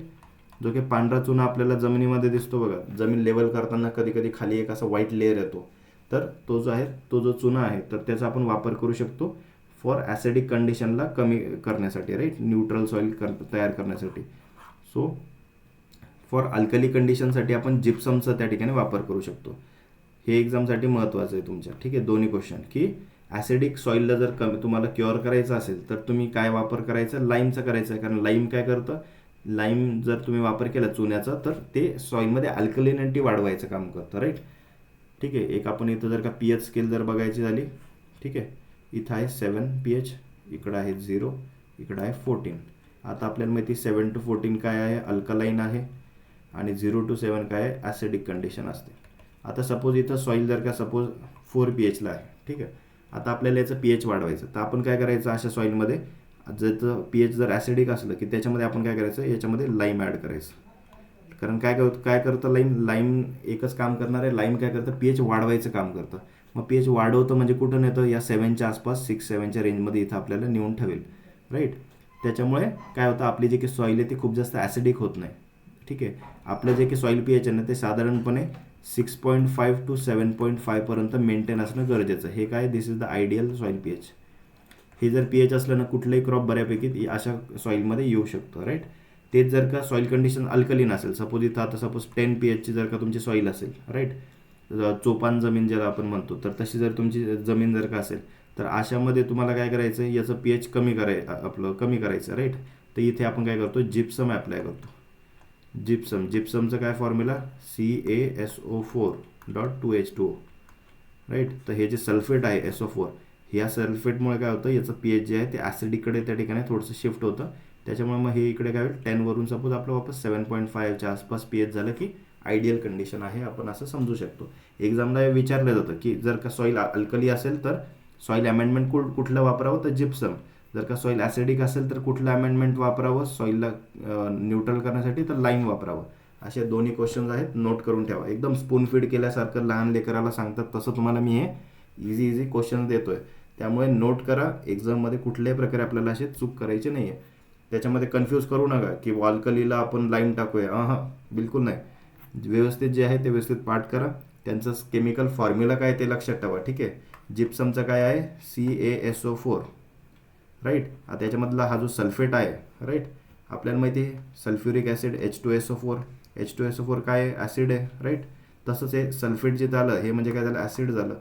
जो की पांढरा चुना आपल्याला जमिनीमध्ये दिसतो बघा, जमीन लेवल करताना कधी कधी खाली एक असा व्हाईट लेअर येतो, तर तो जो आहे तो जो चुना आहे तर त्याचा आपण वापर करू शकतो फॉर ॲसिडिक कंडिशनला कमी करण्यासाठी राईट, न्यूट्रल सॉईल तयार करण्यासाठी. सो फॉर अल्कली कंडिशनसाठी आपण जिप्समचा त्या ठिकाणी वापर करू शकतो. हे एक्झामसाठी महत्त्वाचं आहे तुमच्या. ठीक आहे, दोन्ही क्वेश्चन की ॲसिडिक सॉईलला जर कमी तुम्हाला क्युअर करायचं असेल तर तुम्ही काय वापर करायचं, लाईमचा करायचं आहे. कारण लाईम काय करतं, लाईम जर तुम्ही वापर केला चुन्याचा तर ते सॉईलमध्ये अल्कलिनिटी वाढवायचं काम करतं राईट. ठीक आहे, एक आपण इथं जर का pH स्केल जर बघायची झाली, ठीक आहे, इथं आहे 7 pH, इकडं आहे 0, इकडं आहे 14. आता आपल्याला माहिती 7 to 14 काय आहे, अल्कलाईन आहे आणि 0 to 7 काय आहे, ॲसिडिक कंडिशन असते. आता सपोज इथं सॉईल जर का सपोज 4 pHला आहे. ठीक आहे, आता आपल्याला याचं pH वाढवायचं तर आपण काय करायचं, अशा सॉईलमध्ये जर pH जर ॲसिडिक असलं की त्याच्यामध्ये आपण काय करायचं, याच्यामध्ये लाईम ॲड करायचं. कारण काय करतं लाईम एकच काम करणार आहे, लाईम काय करतं pH वाढवायचं काम करतं. मग pH वाढवतं म्हणजे कुठं नेतं, या 7च्या आसपास 6-7च्या रेंजमध्ये इथं आपल्याला नेऊन ठेवेल राईट. त्याच्यामुळे काय होतं, आपली जी काही सॉईल आहे ती खूप जास्त ॲसिडिक होत नाही. ठीक आहे, आपलं जे काही सॉईल pH आहे ना ते साधारणपणे 6.5 to 7.5 पर्यंत मेंटेन असणं गरजेचं. हे काय, this is the ideal soil pH. हे जर pH असलं ना कुठलंही क्रॉप बऱ्यापैकी अशा सॉईलमध्ये येऊ शकतो राईट. तेच जर का सॉईल कंडिशन अल्कलीन असेल, सपोज इथं आता सपोज 10 pHची जर का तुमची सॉईल असेल राईट, चोपान जमीन ज्याला आपण म्हणतो, तर तशी जर तुमची जमीन जर का असेल तर अशामध्ये तुम्हाला काय करायचं, याचं pH कमी करायचं राईट. तर इथे आपण काय करतो, जिप्सम अप्लाय करतो. जिप्समचं काय फॉर्म्युला, CaSO4.2H2O राईट. तर हे जे सल्फेट आहे SO4, ह्या सल्फेटमुळे काय होतं, याचं pH जे आहे ते ॲसिडिककडे त्या ठिकाणी थोडंसं शिफ्ट होतं. त्याच्यामुळे मग हे इकडे काय होईल, 10वरून सपोज आपलं वापस 7.5च्या आसपास pH झालं की आयडियल कंडिशन आहे, आपण असं समजू शकतो. एक्झामला विचारलं जातं की जर का सॉईल अल्कली असेल तर सॉईल अमेंडमेंट कुठलं वापरावं, तर जिप्सम. जर का सॉईल ॲसिडिक असेल तर कुठलं अमेंडमेंट वापरावं सॉईलला न्यूट्रल करण्यासाठी, तर लाईम वापरावं. असे दोन्ही क्वेश्चन्स आहेत, नोट करून ठेवा. एकदम स्पून फीड केल्यासारखं लहान लेकराला सांगतात तसं तुम्हाला मी हे इझी क्वेश्चन देतोय. त्यामुळे नोट करा, एक्झाममध्ये कुठल्याही प्रकारे आपल्याला असे चूक करायची नाही आहे. त्याच्यामध्ये कन्फ्यूज करू नका की अल्कलीला आपण लाईम टाकूया, बिलकुल नाही. व्यवस्थित जे आहे ते व्यवस्थित पाठ करा. त्यांचं केमिकल फॉर्म्युला काय ते लक्षात ठेवा. ठीक आहे. जिप्समचं काय आहे CaSO4 राईट. आता याच्यामधला हा जो सल्फेट आहे राईट, आपल्याला माहिती आहे सल्फ्युरिक ॲसिड H2SO4. H2SO4 काय आहे, ॲसिड आहे राईट. तसंच हे सल्फेट जे झालं हे म्हणजे काय झालं, ॲसिड झालं.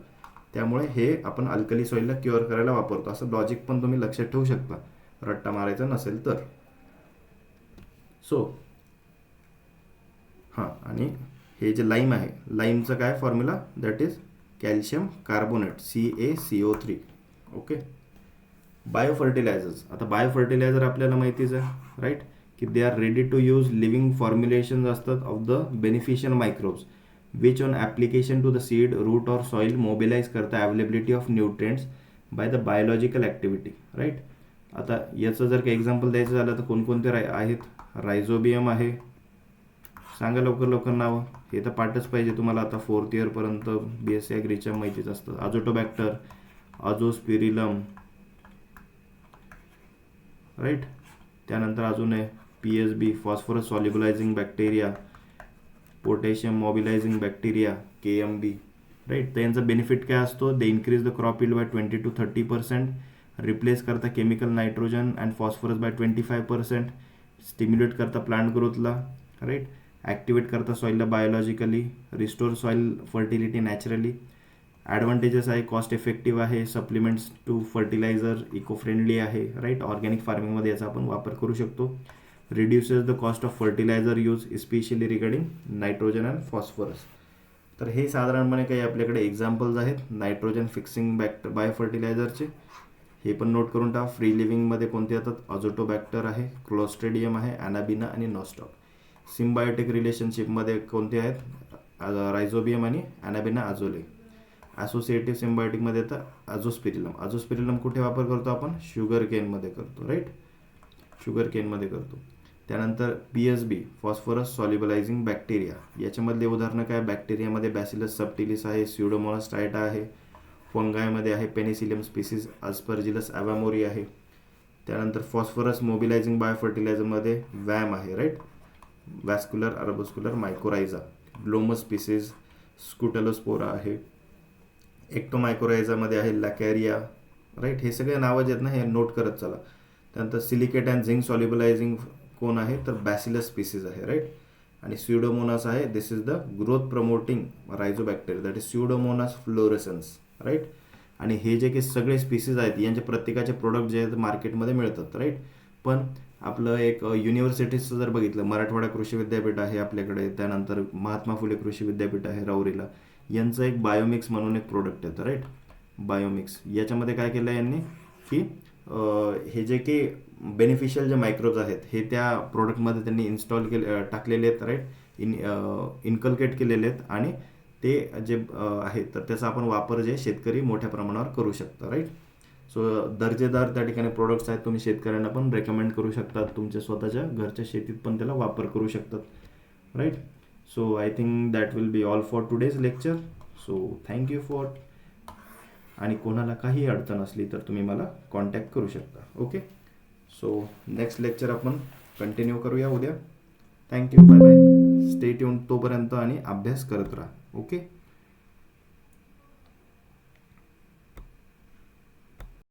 त्यामुळे हे आपण अल्कली सॉईलला क्युअर करायला वापरतो. असं लॉजिक पण तुम्ही लक्षात ठेवू शकता रट्टा मारायचा नसेल तर. सो हां, आणि हे जे लाईम आहे, लाईमचं काय formula, that is calcium carbonate CaCO3. Okay. Bio fertilizers. आता बायो फर्टिलायझर आपल्याला माहितीच आहे राईट, की they are ready to use living formulations असतात of the beneficial microbes which on application to the seed, root or soil mobilize करता availability of nutrients by the biological activity right. आता याचं जर काही एक्झाम्पल द्यायचं झालं तर कोणकोणते आहेत, रायझोबियम आहे, सांगा लवकर लवकर नावं. हे तर पाठच पाहिजे तुम्हाला आता 4th इयरपर्यंत BSc ॲग्रीच्या माहितीच असतं. Azotobacter, azospirillum right. त्यानंतर अजून आहे PSB, phosphorus solubilizing bacteria, potassium mobilizing bacteria KMB right. तर यांचा बेनिफिट काय असतो, they increase the crop yield by 20 to 30%, replace करता chemical nitrogen and phosphorus by 25%, stimulate करता प्लांट ग्रोथला राईट, ॲक्टिवेट करता सॉईलला biologically, restore soil fertility naturally. Advantages आहे, कॉस्ट इफेक्टिव्ह आहे, supplements to fertilizer, eco friendly आहे राईट. ऑर्गॅनिक फार्मिंगमध्ये याचा आपण वापर करू शकतो. Reduces the cost of fertiliser use especially regarding nitrogen and phosphorus. तर हे साधारणपणे काही आपल्याकडे एक्झाम्पल्स आहेत नायट्रोजन फिक्सिंग बायो फर्टिलायझरचे. हे पण नोट करून टाका. फ्री लिव्हिंगमध्ये कोणते येतात, अझोटोबॅक्टर आहे, क्लोस्ट्रेडियम आहे, ॲनाबिना आणि नॉस्टॉक. सिम्बायोटिक रिलेशनशिपमध्ये कोणते आहेत, रायझोबियम आणि ॲनाबिना अझोले. असोसिएटिव्ह सिम्बायोटिकमध्ये येतं अझोस्पिरिलम. अझोस्पिरिलम कुठे वापर करतो आपण, शुगर केनमध्ये करतो राईट, शुगर केनमध्ये करतो. त्यानंतर PSB, फॉस्फरस सॉल्युबलायझिंग बॅक्टेरिया. याच्यामधले उदाहरणं काय, बॅक्टेरियामध्ये बॅसिलस सबटिलिस आहे, स्युडोमोनास टायटा आहे, फंगायमध्ये आहे पेनिसिलियम स्पीसीज, अस्परजिलस ॲव्हामोरी आहे. त्यानंतर फॉस्फरस मोबिलायझिंग बायो फर्टिलायझरमध्ये वॅम आहे राईट, वॅस्क्युलर अर्बस्क्युलर मायकोरायझा, ग्लोमस स्पीसीज, स्कुटलोस्पोरा आहे. एक्टोमायकोरायझामध्ये आहे लॅकॅरिया राईट. हे सगळे नावं जे आहेत ना हे नोट करत चला. त्यानंतर सिलिकेट अँड झिंक सॉल्युबलायझिंग कोण आहे, तर बॅसिलस स्पीसीज आहे राईट. आणि स्युडोमोनास आहे, this is the growth promoting rhizobacteria, that is pseudomonas fluorescens right. आणि हे जे काही सगळे स्पीसीज आहेत यांचे प्रत्येकाचे प्रोडक्ट जे आहेत मार्केटमध्ये मिळतात राईट. पण आपलं एक युनिव्हर्सिटीजचं जर बघितलं, मराठवाडा कृषी विद्यापीठ आहे आपल्याकडे, त्यानंतर महात्मा फुले कृषी विद्यापीठ आहे राऊरीला, यांचं एक बायोमिक्स म्हणून एक प्रोडक्ट येतं राईट, बायोमिक्स. याच्यामध्ये काय केलं यांनी, की हे जे की बेनिफिशियल जे मायक्रोब्स आहेत हे त्या प्रोडक्टमध्ये त्यांनी इन्स्टॉल टाकलेले आहेत राईट, इन्कल्केट केलेले आहेत. आणि ते जे आहेत तर त्याचा आपण वापर जे शेतकरी मोठ्या प्रमाणावर करू शकता राईट. सो दर्जेदार त्या ठिकाणी प्रोडक्ट्स आहेत, तुम्ही शेतकऱ्यांना पण रेकमेंड करू शकतात, तुमच्या स्वतःच्या घरच्या शेतीत पण त्याला वापर करू शकतात right. So I think that will be all for today's lecture. So thank you for. आणि कोणाला काही अडचण असली तर तुम्ही मला कॉन्टॅक्ट करू शकता. ओके. सो नेक्स्ट लेक्चर आपण कंटिन्यू करूया उद्या. Thank you, bye bye, stay tune तोपर्यंत आणि अभ्यास करत राहा. ओके.